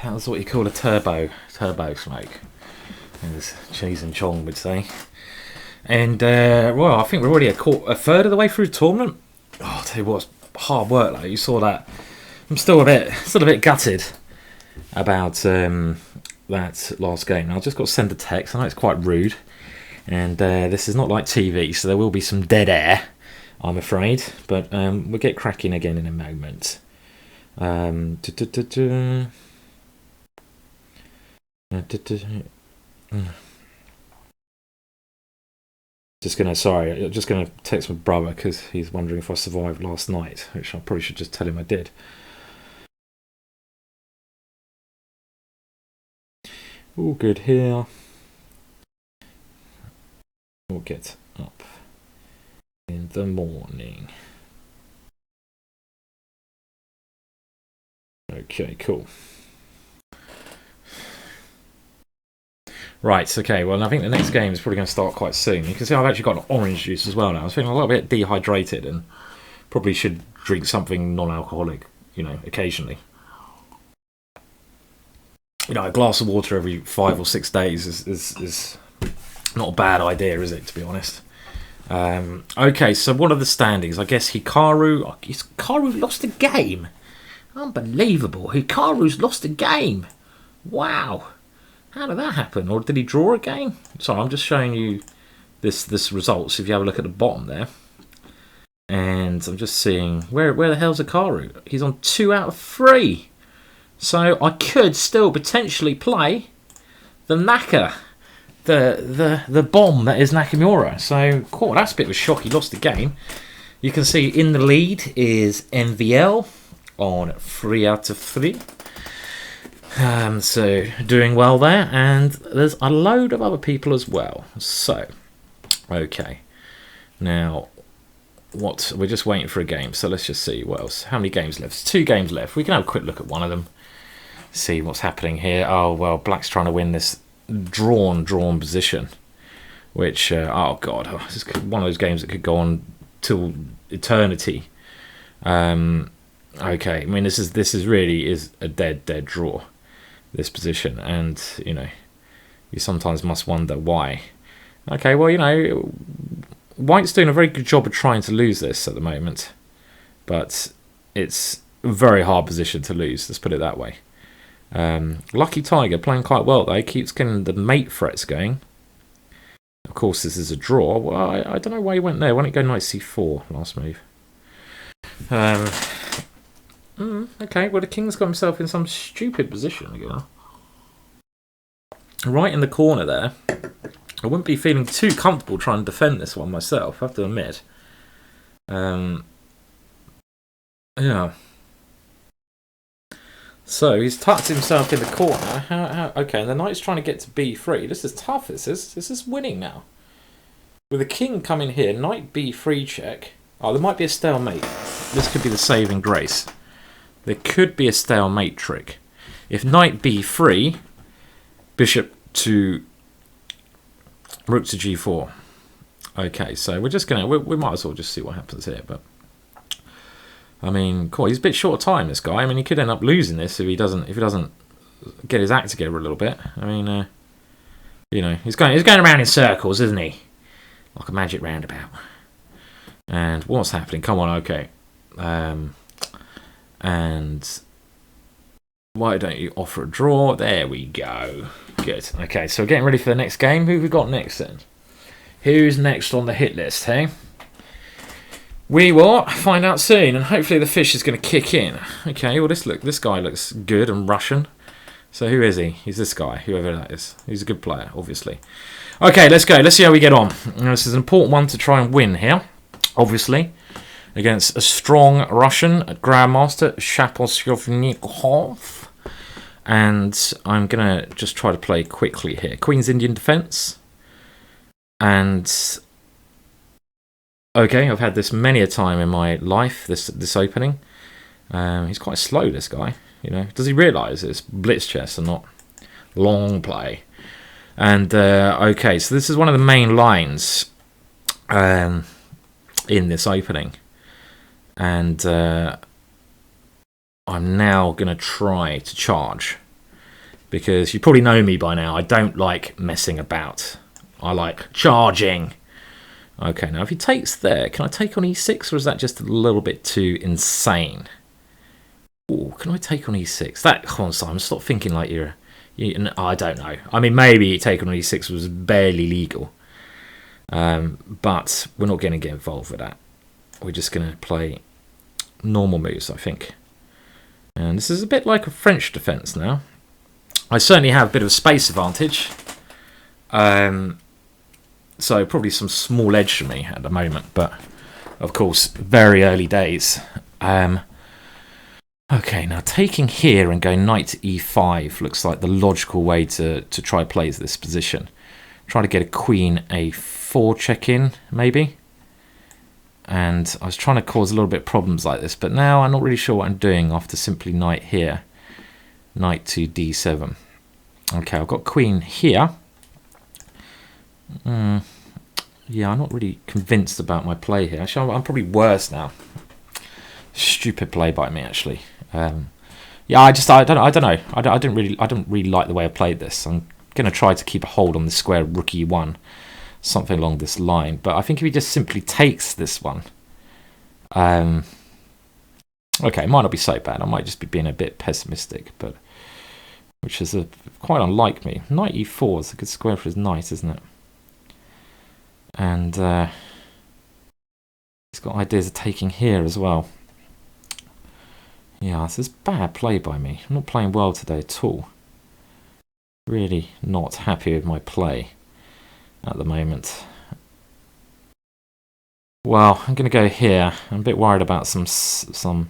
That was what you call a turbo smoke, as Cheese and Chong would say. And well, I think we're already a third of the way through the tournament. Oh, I'll tell you what, it's hard work. Like you saw that. I'm still a bit gutted about that last game. Now, I just got to send a text. I know it's quite rude, and this is not like TV, so there will be some dead air. I'm afraid. But we'll get cracking again in a moment. Just gonna text my brother because he's wondering if I survived last night, which I probably should just tell him I did. All good here. We'll get up in the morning. Okay, cool. Right, okay, well, I think the next game is probably going to start quite soon. You can see I've actually got an orange juice as well now. I was feeling a little bit dehydrated and probably should drink something non-alcoholic, occasionally. A glass of water every 5 or 6 days is not a bad idea, is it, to be honest? Okay, so what are the standings? I guess Hikaru lost a game. Unbelievable. Hikaru's lost a game. Wow. How did that happen? Or did he draw a game? Sorry, I'm just showing you this results. If you have a look at the bottom there. And I'm just seeing, where the hell's Hikaru? He's on 2 out of 3. So I could still potentially play the Naka. The bomb that is Nakamura. So, cool, that's a bit of a shock. He lost the game. You can see in the lead is NVL on 3 out of 3. So doing well there, and there's a load of other people as well. So, okay, now we're just waiting for a game. So let's just see what else. How many games left? There's 2 games left. We can have a quick look at one of them. See what's happening here. Oh well, Black's trying to win this drawn position, which oh god, this is one of those games that could go on till eternity. Okay, I mean this is really a dead draw. This position, and you sometimes must wonder why. Okay, well, White's doing a very good job of trying to lose this at the moment, but it's a very hard position to lose, let's put it that way. Lucky Tiger playing quite well though, keeps getting the mate threats going. Of course this is a draw. Well, I don't know why he went there. Why didn't it go knight c4 last move? Okay, well the king's got himself in some stupid position again. Right in the corner there. I wouldn't be feeling too comfortable trying to defend this one myself, I have to admit. Yeah. So he's tucked himself in the corner. Okay, and the knight's trying to get to b3. This is tough, this is winning now. With the king coming here, knight b3 check. Oh, there might be a stalemate. This could be the saving grace. There could be a stalemate trick. If knight b3, bishop to rook to g4. Okay, so we're just gonna we might as well just see what happens here. But I mean, cool. He's a bit short of time. This guy. I mean, he could end up losing this if he doesn't get his act together a little bit. I mean, he's going around in circles, isn't he? Like a magic roundabout. And what's happening? Come on, okay. And why don't you offer a draw? There we go. Good. Okay, so we're getting ready for the next game. Who have we got next then? Who's next on the hit list, hey? We will find out soon, and hopefully the fish is going to kick in. Okay, well this guy looks good and Russian. So who is he? He's this guy, whoever that is. He's a good player, obviously. Okay, let's go. Let's see how we get on. This is an important one to try and win here, obviously, against a strong Russian Grandmaster Shaposhnikov. And I'm going to just try to play quickly here. Queen's Indian defense. And okay, I've had this many a time in my life, this opening. He's quite slow, this guy. Does he realise it's blitz chess and not long play? And okay, so this is one of the main lines in this opening. And I'm now going to try to charge. Because you probably know me by now. I don't like messing about. I like charging. Okay, now if he takes there, can I take on e6, or is that just a little bit too insane? Oh, can I take on e6? Come on, Simon, stop thinking like I don't know. I mean, maybe taking on e6 was barely legal. But we're not going to get involved with that. we're just going to play normal moves, I think. And this is a bit like a French defence now. I certainly have a bit of a space advantage. So probably some small edge for me at the moment, but of course, very early days. Okay, now taking here and going knight to e5 looks like the logical way to try play this position. Try to get a queen a4 check-in, maybe. And I was trying to cause a little bit of problems like this, but now I'm not really sure what I'm doing after simply knight here. Knight to d7. Okay, I've got queen here. Yeah, I'm not really convinced about my play here. Actually, I'm probably worse now. Stupid play by me, actually. Yeah, I don't know. I don't really like the way I played this. I'm gonna try to keep a hold on the square rook e1, something along this line. But I think if he just simply takes this one, okay, it might not be so bad. I might just be being a bit pessimistic, but which is quite unlike me. Knight e4 is a good square for his knight, isn't it? And he's got ideas of taking here as well. Yeah, this is bad play by me. I'm not playing well today at all. Really not happy with my play at the moment. Well, I'm going to go here. I'm a bit worried about some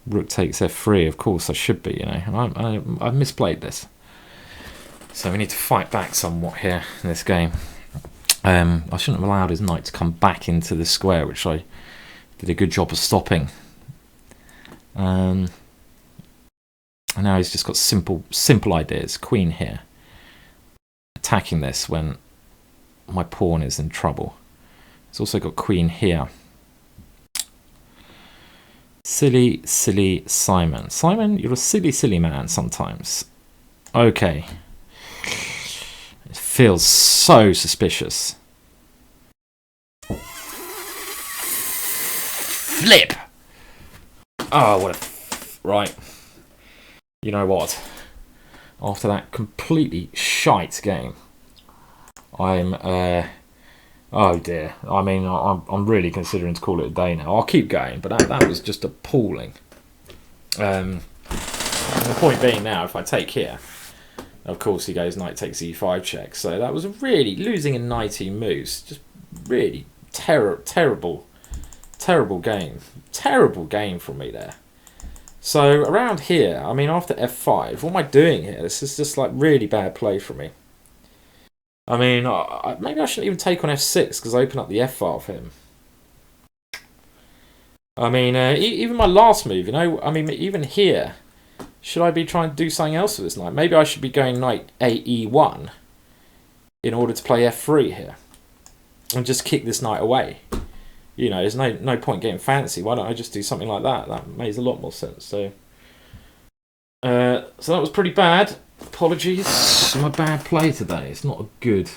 rook takes f3. Of course, I should be, you know. I've misplayed this. So we need to fight back somewhat here in this game. I shouldn't have allowed his knight to come back into the square, which I did a good job of stopping. And now he's just got simple ideas. Queen here. Attacking this when my pawn is in trouble. He's also got queen here. Silly Simon. Simon, you're a silly man sometimes. Okay. It feels so suspicious. Flip! Oh, what a... Right. You know what? After that completely shite game, I'm... oh dear. I mean, I'm really considering to call it a day now. I'll keep going, but that was just appalling. The point being now, if I take here, of course he goes knight takes e5 check. So that was really losing in 19 moves. Just really terrible game. Terrible game from me there. So around here, I mean, after f5, what am I doing here? This is just like really bad play for me. I mean, maybe I shouldn't even take on f6 because I open up the f file for him. I mean, even my last move, you know, I mean, even here, should I be trying to do something else with this knight? Maybe I should be going knight ae1 in order to play f3 here and just kick this knight away. You know, there's no point getting fancy. Why don't I just do something like that? That makes a lot more sense. So that was pretty bad. Apologies for my bad play today. It's not a good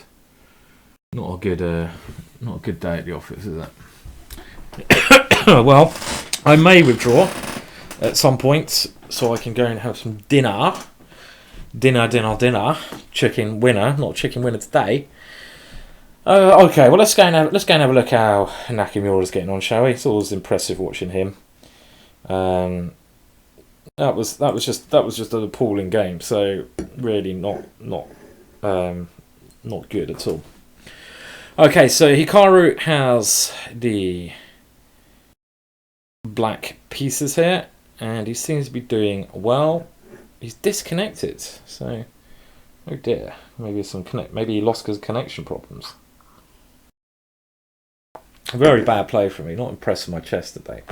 day at the office, is it? Well, I may withdraw at some point so I can go and have some dinner. Chicken winner, not chicken winner today. Okay, well let's go and have a look how Nakamura's getting on, shall we? It's always impressive watching him. That was just an appalling game. So really not good at all. Okay, so Hikaru has the black pieces here, and he seems to be doing well. He's disconnected, so oh dear, maybe he lost his connection problems. Very bad play for me. Not impressed with my chess today.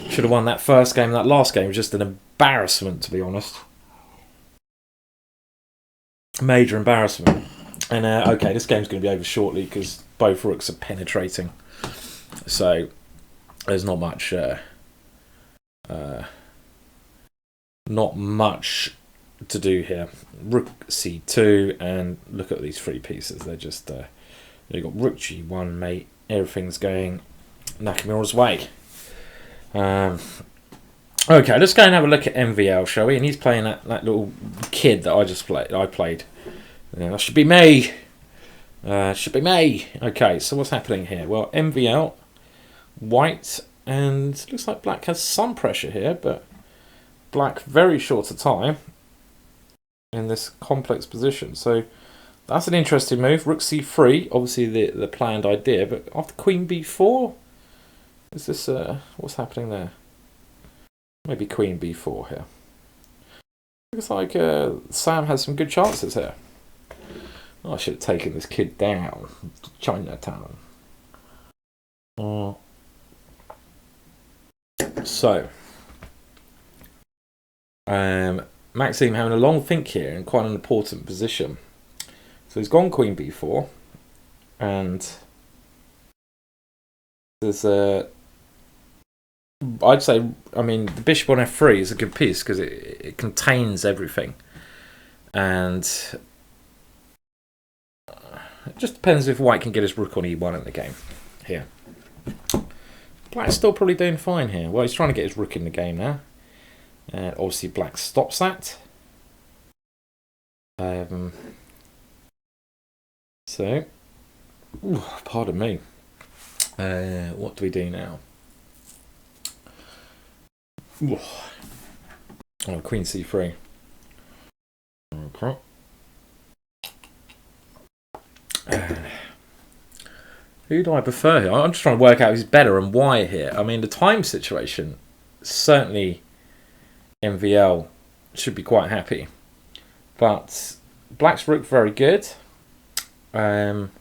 Should have won that first game. That last game was just an embarrassment, to be honest. Major embarrassment. And okay, this game's going to be over shortly because both rooks are penetrating. So there's not much to do here. Rook c2, and look at these three pieces. They're just you've got rook g1, mate. Everything's going Nakamura's way. Okay, let's go and have a look at MVL, shall we? And he's playing that little kid that I played. That should be me. Okay, so what's happening here? Well, MVL white, and looks like black has some pressure here, but black very short a time in this complex position. So that's an interesting move. Rook c3, obviously the planned idea, but after queen b4, is this what's happening there? Maybe queen b4 here. Looks like Sam has some good chances here. Oh, I should have taken this kid down to Chinatown. So, Maxime having a long think here in quite an important position. So he's gone queen b4, and there's I'd say, I mean, the bishop on f3 is a good piece because it contains everything, and it just depends if white can get his rook on e1 in the game here. Black's still probably doing fine here. Well, he's trying to get his rook in the game now. Obviously, black stops that. So, pardon me. What do we do now? Oh, queen c3. Okay. Who do I prefer here? I'm just trying to work out who's better and why here. I mean, the time situation, certainly MVL should be quite happy. But black's rook very good. Can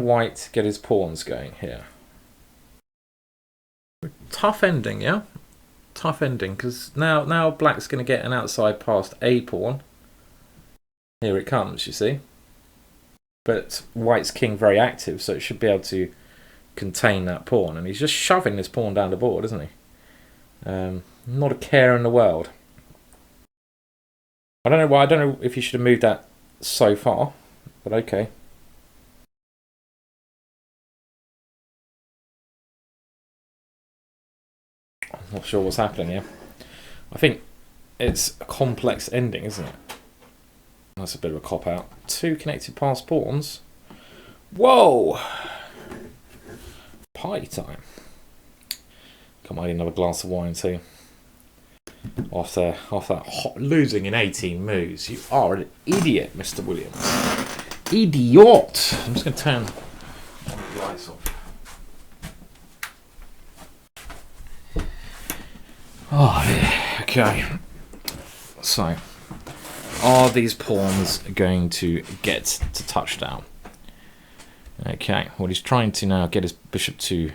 white get his pawns going here? Tough ending, yeah? Tough ending, because now black's going to get an outside past a pawn. Here it comes, you see. But white's king very active, so it should be able to contain that pawn. And he's just shoving this pawn down the board, isn't he? Not a care in the world. I don't know why. I don't know if he should have moved that so far, but okay. I'm not sure what's happening here. I think it's a complex ending, isn't it? That's a bit of a cop-out. Two connected past pawns. Whoa! Party time. Come on, another glass of wine too. After losing in 18 moves, you are an idiot, Mr. Williams. Idiot! I'm just going to turn the lights off. Oh, yeah. Okay. So, are these pawns going to get to touchdown? Okay, well, he's trying to now get his bishop to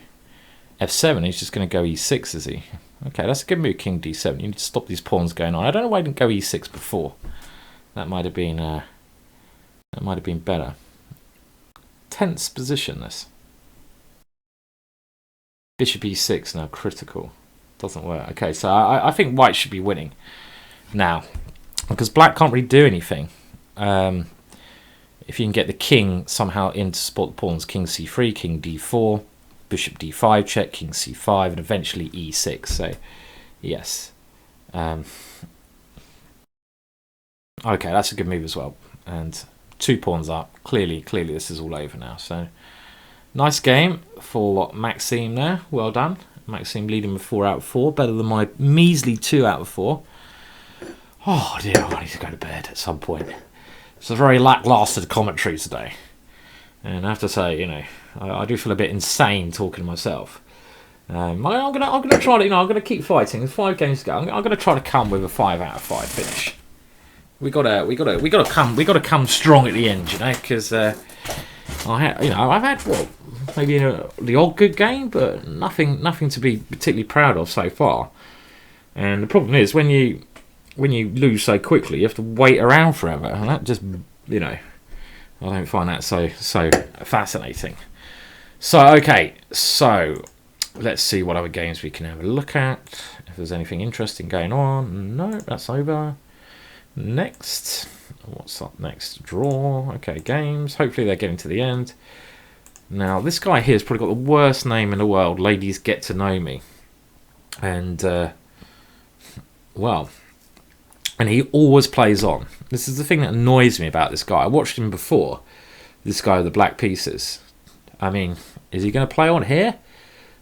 f7. He's just going to go e6, is he? Okay, that's a good move, king d7. You need to stop these pawns going on. I don't know why I didn't go e6 before. That might have been better. Tense position, this. Bishop e6 now critical. Doesn't work. Okay, so I think white should be winning now, because black can't really do anything. If you can get the king somehow in to support the pawns, king c3, king d4, bishop d5 check, king c5, and eventually e6. So, yes. Okay, that's a good move as well. And 2 pawns up. Clearly this is all over now. So, nice game for Maxime there. Well done. Maxime leading with 4 out of 4. Better than my measly 2 out of 4. Oh dear, I need to go to bed at some point. It's a very lackluster commentary today. And I have to say, you know, I do feel a bit insane talking to myself. I'm gonna try to, you know, I'm gonna keep fighting. There's 5 games to go. I'm gonna try to come with a 5 out of 5 finish. We gotta come strong at the end, you know, because I've had what, maybe the odd good game, but nothing to be particularly proud of so far. And the problem is when you lose so quickly, you have to wait around forever, and that just, you know, I don't find that so fascinating. So okay, so let's see what other games we can have a look at. If there's anything interesting going on. No, that's over. Next, what's up next? Draw. Okay, games. Hopefully they're getting to the end. Now this guy here has probably got the worst name in the world. Ladies Get to Know Me, and well, and he always plays on. This is the thing that annoys me about this guy. I watched him before. This guy with the black pieces. I mean, is he going to play on here?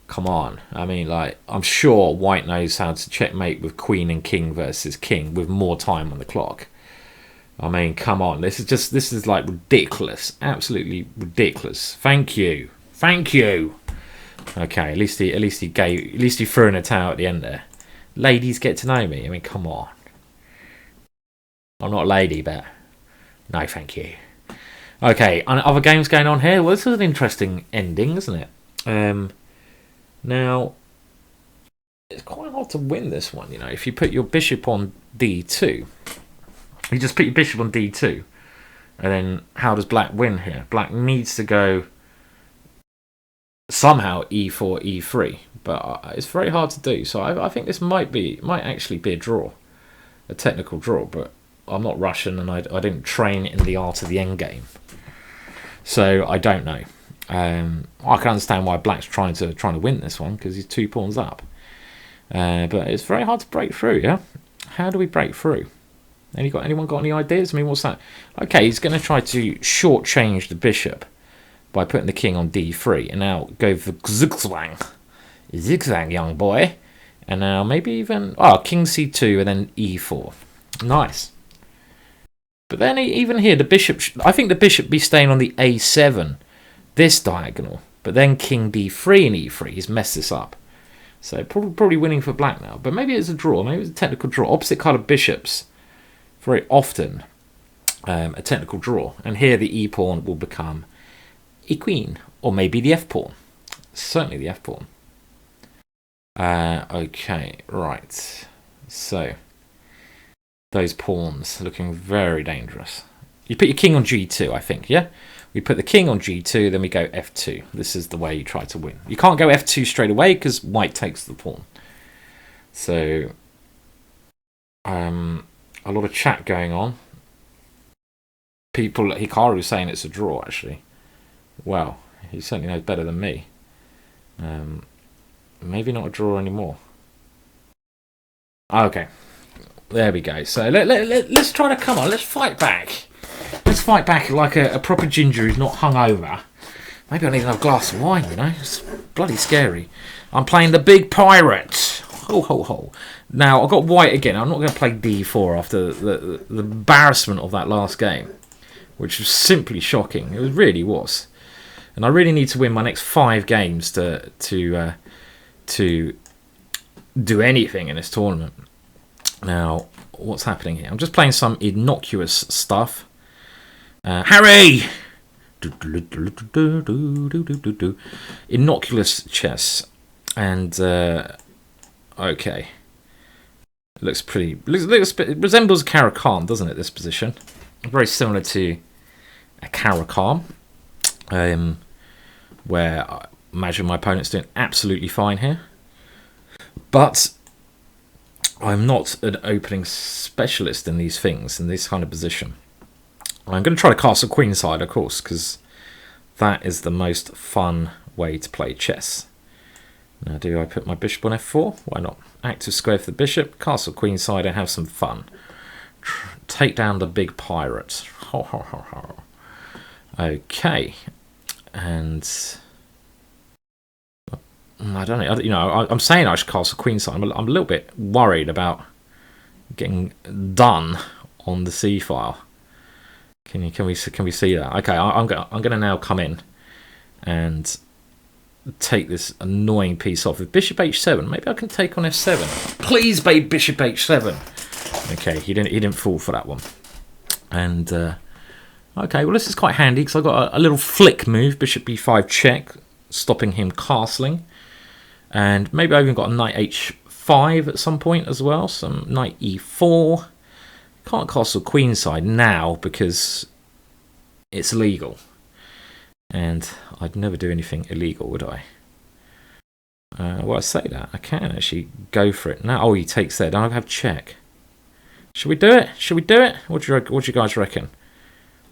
Come on. I mean, like, I'm sure white knows how to checkmate with queen and king versus king with more time on the clock. I mean, come on. This is like ridiculous. Absolutely ridiculous. Thank you. Thank you. Okay, at least he threw in a towel at the end there. Ladies get to know me. I mean, come on. I'm not a lady, but no, thank you. Okay, other games going on here. Well, this is an interesting ending, isn't it? Now, it's quite hard to win this one, you know. If you put your bishop on d2, you just put your bishop on d2, and then how does black win here? Black needs to go somehow e4, e3, but it's very hard to do. So I think this might actually be a draw, a technical draw. But I'm not Russian, and I didn't train in the art of the endgame, so I don't know. I can understand why black's trying to win this one because he's 2 pawns up, but it's very hard to break through. Yeah, how do we break through? Anyone got any ideas? I mean, what's that? Okay, he's going to try to shortchange the bishop by putting the king on d3, and now go for zigzag, young boy, and now maybe even king c2 and then e4. Nice. But then even here, the bishop. I think the bishop be staying on the a7. This diagonal, but then king d3 and e3. He's messed this up, so probably winning for black now. But maybe it's a draw. Maybe it's a technical draw. Opposite colored bishops, very often a technical draw. And here the e pawn will become e queen, or maybe the f pawn. Certainly the f pawn. Okay, right. So those pawns looking very dangerous. You put your king on g2, I think. Yeah. We put the king on g2, then we go f2. This is the way you try to win. You can't go f2 straight away because white takes the pawn. So, a lot of chat going on. Hikaru's saying it's a draw, actually. Well, he certainly knows better than me. Maybe not a draw anymore. Okay, there we go. So let's try to come on. Let's fight back. Let's fight back like a proper ginger who's not hungover. Maybe I need another glass of wine, you know. It's bloody scary. I'm playing the big pirate. Ho, ho, ho. Now, I've got white again. I'm not going to play d4 after the embarrassment of that last game, which was simply shocking. It really was. And I really need to win my next 5 games to do anything in this tournament. Now, what's happening here? I'm just playing some innocuous stuff. Harry! Innocuous chess. And, okay. Looks pretty... it resembles a Caro-Kann, doesn't it, this position? Very similar to a Caro-Kann. Where I imagine my opponent's doing absolutely fine here. But I'm not an opening specialist in these things, in this kind of position. I'm going to try to castle queenside, of course, because that is the most fun way to play chess. Now, do I put my bishop on f4? Why not? Active square for the bishop, castle queenside, and have some fun. Take down the big pirate. Ho, ho, ho, ho. Okay. And I don't know. You know, I'm saying I should castle queenside. I'm a little bit worried about getting done on the c file. Can we see that? Okay, I'm gonna now come in and take this annoying piece off with bishop h7. Maybe I can take on f7. Please, babe, bishop h7. Okay, he didn't fall for that one. And okay, well this is quite handy because I got a little flick move, bishop b5 check, stopping him castling. And maybe I even got a knight h5 at some point as well. Some knight e4. Can't castle queenside now because it's illegal. And I'd never do anything illegal, would I? Well, I say that. I can actually go for it now. Oh, he takes there. Don't I have check? Should we do it? Should we do it? What do you guys reckon?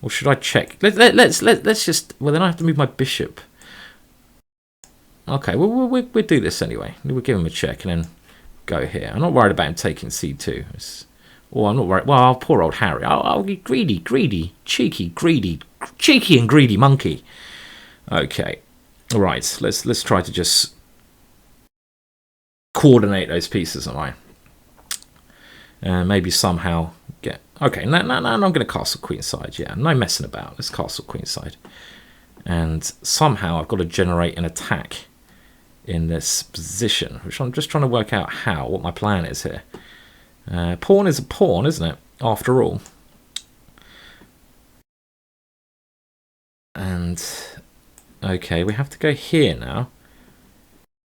Or should I check? Let's just... Well, then I have to move my bishop. Okay, well, we'll do this anyway. We'll give him a check and then go here. I'm not worried about him taking c2. I'm not worried. Well, poor old Harry. I'll be greedy, cheeky and greedy monkey. Okay, All right, let's try to just coordinate those pieces, all right? Maybe somehow get... Okay, no, I'm going to castle queenside, yeah. No messing about. Let's castle queenside. And somehow I've got to generate an attack in this position, which I'm just trying to work out how, what my plan is here. Pawn is a pawn, isn't it? After all. And, okay, we have to go here now.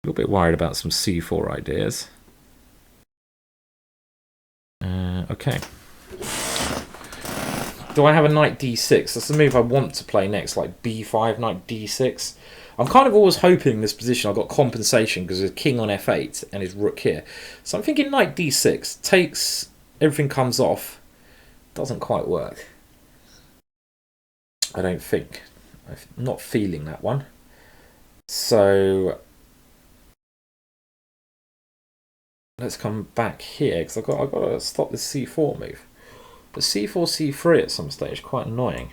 A little bit worried about some c4 ideas. Okay. Do I have a knight d6? That's the move I want to play next, like b5, knight d6. I'm kind of always hoping in this position I've got compensation because there's king on f8 and his rook here. So I'm thinking knight d6 takes, everything comes off. Doesn't quite work. I don't think. I'm not feeling that one. So let's come back here because I've got to stop this c4 move. But c4, c3 at some stage, quite annoying.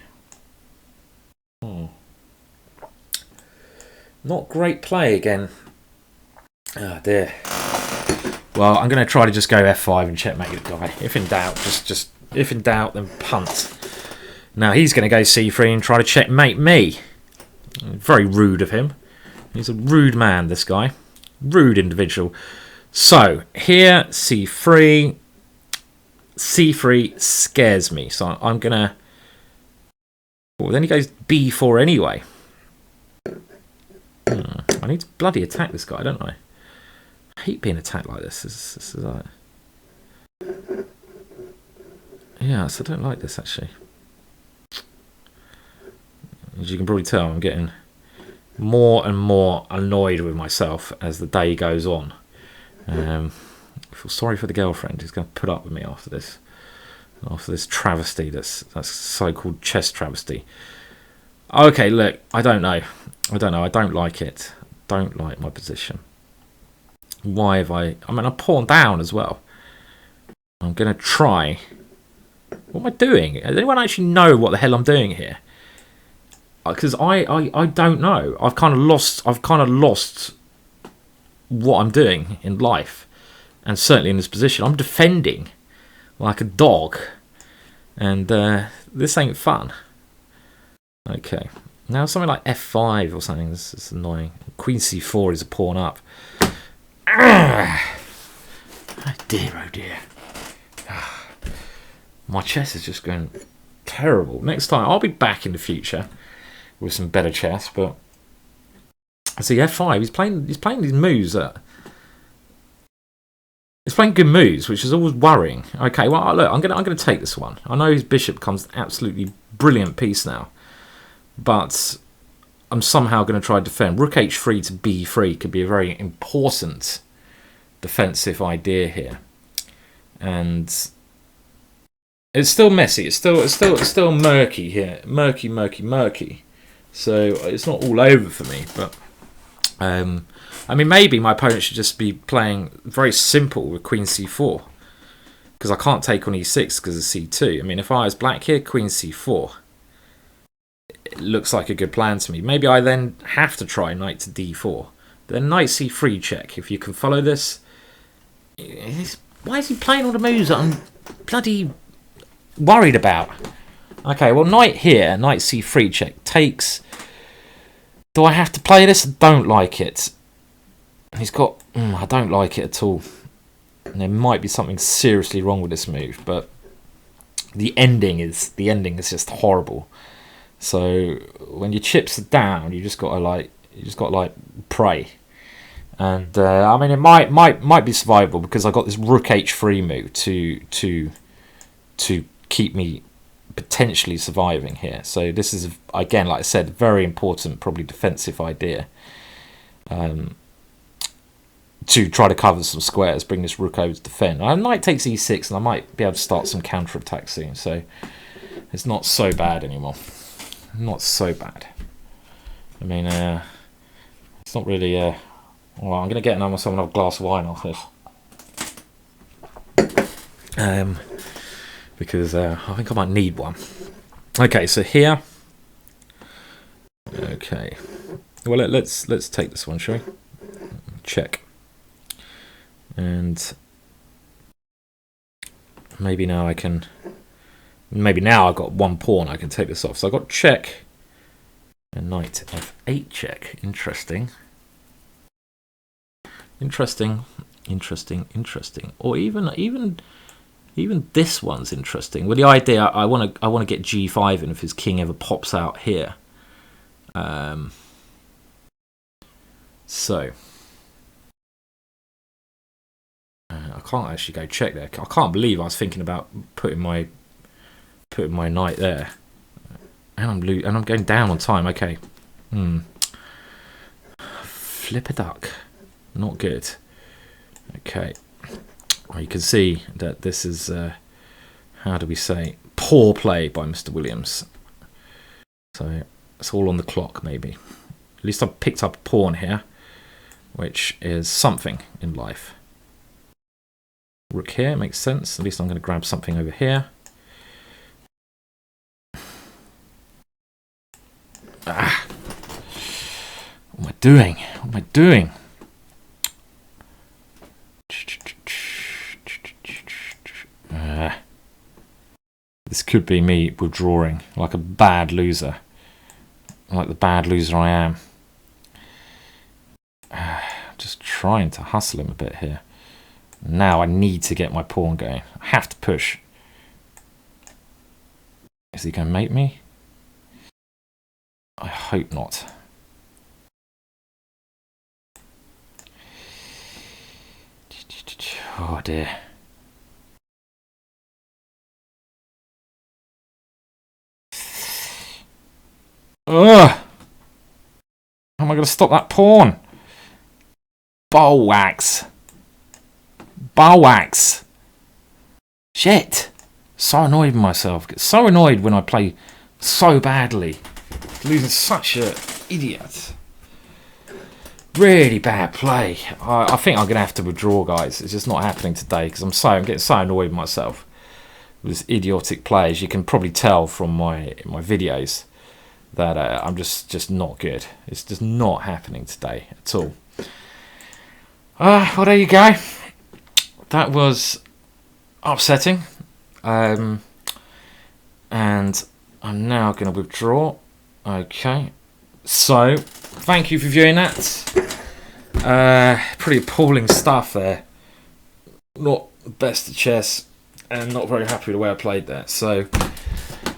Not great play again. Oh dear. Well, I'm going to try to just go f5 and checkmate the guy. If in doubt, just if in doubt, then punt. Now he's going to go c3 and try to checkmate me. Very rude of him. He's a rude man, this guy. Rude individual. So here, c3. c3 scares me, so I'm going to... Well, then he goes b4 anyway. I need to bloody attack this guy, don't I? I hate being attacked like this. This is like... Yeah, so I don't like this, actually. As you can probably tell, I'm getting more and more annoyed with myself as the day goes on. I feel sorry for the girlfriend who's going to put up with me after this travesty, that's so-called chess travesty. Okay, look, I don't know. I don't like it. Don't like my position. Why have I mean, I'm pawn down as well. I'm going to try. What am I doing? Does anyone actually know what the hell I'm doing here? Because I don't know. I've kind of lost what I'm doing in life. And certainly in this position, I'm defending like a dog. And this ain't fun. Okay. Now something like f5 or something. This is annoying. Queen c4 is a pawn up. Oh dear. My chess is just going terrible. Next time, I'll be back in the future with some better chess. But I see f5. He's playing these moves that... He's playing good moves, which is always worrying. Okay, well, look, I'm gonna take this one. I know his bishop becomes an absolutely brilliant piece now, but I'm somehow going to try to defend. Rook h3 to b3 could be a very important defensive idea here, and it's still messy. It's still murky here. Murky. So it's not all over for me, but I mean, maybe my opponent should just be playing very simple with queen c4, because I can't take on e6 because of c2. I mean, if I was black here, queen c4, it looks like a good plan to me. Maybe I then have to try knight to d4. Then knight c3 check. If you can follow this. Why is he playing all the moves that I'm bloody worried about? Okay, well, knight here, knight c3 check takes. Do I have to play this? I don't like it. He's got... I don't like it at all. And there might be something seriously wrong with this move, but the ending is just horrible. So when your chips are down, you just got to pray. And I mean, it might be survivable because I got this rook h3 move to keep me potentially surviving here. So this is, again, like I said, very important, probably defensive idea. To try to cover some squares, bring this rook over to defend. Knight takes e6, and I might be able to start some counter-attack soon, so it's not so bad anymore. Not so bad. I mean, it's not really... well, I'm going to get another glass of wine off this. Because I think I might need one. Okay, so here... Okay. Well, let's take this one, shall we? Check. And maybe now I can. Maybe now I've got one pawn. I can take this off. So I got check. And knight f8 check. Interesting. Interesting. Or even this one's interesting. With the idea, I want to get g5 in if his king ever pops out here. So I can't actually go check there. I can't believe I was thinking about putting my knight there, and I'm going down on time. Okay, flip a duck, not good. Okay, well, you can see that this is how do we say, poor play by Mr. Williams. So it's all on the clock. Maybe at least I've picked up a pawn here, which is something in life. Rook here makes sense. At least I'm going to grab something over here. Ah! What am I doing? What am I doing? This could be me withdrawing like a bad loser. Like the bad loser I am. Just trying to hustle him a bit here. Now I need to get my pawn going. I have to push. Is he going to mate me? I hope not. Oh dear. Ugh! How am I going to stop that pawn? Bow wax. Shit. So annoyed with myself. Get so annoyed when I play so badly. Losing such an idiot. Really bad play. I think I'm going to have to withdraw, guys. It's just not happening today because I'm getting so annoyed with myself. With this idiotic play. As you can probably tell from my videos that I'm just not good. It's just not happening today at all. Well, there you go. That was upsetting. And I'm now going to withdraw. Okay. So, thank you for viewing that. Pretty appalling stuff there. Not the best at chess. And not very happy with the way I played that. So,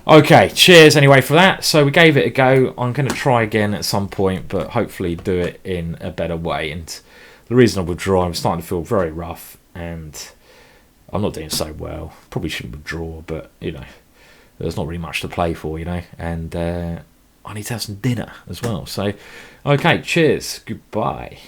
okay. Cheers anyway for that. So, we gave it a go. I'm going to try again at some point. But hopefully do it in a better way. And the reason I withdraw, I'm starting to feel very rough. And I'm not doing so well. Probably shouldn't withdraw, but you know, there's not really much to play for, you know. And I need to have some dinner as well. So, okay, cheers, goodbye.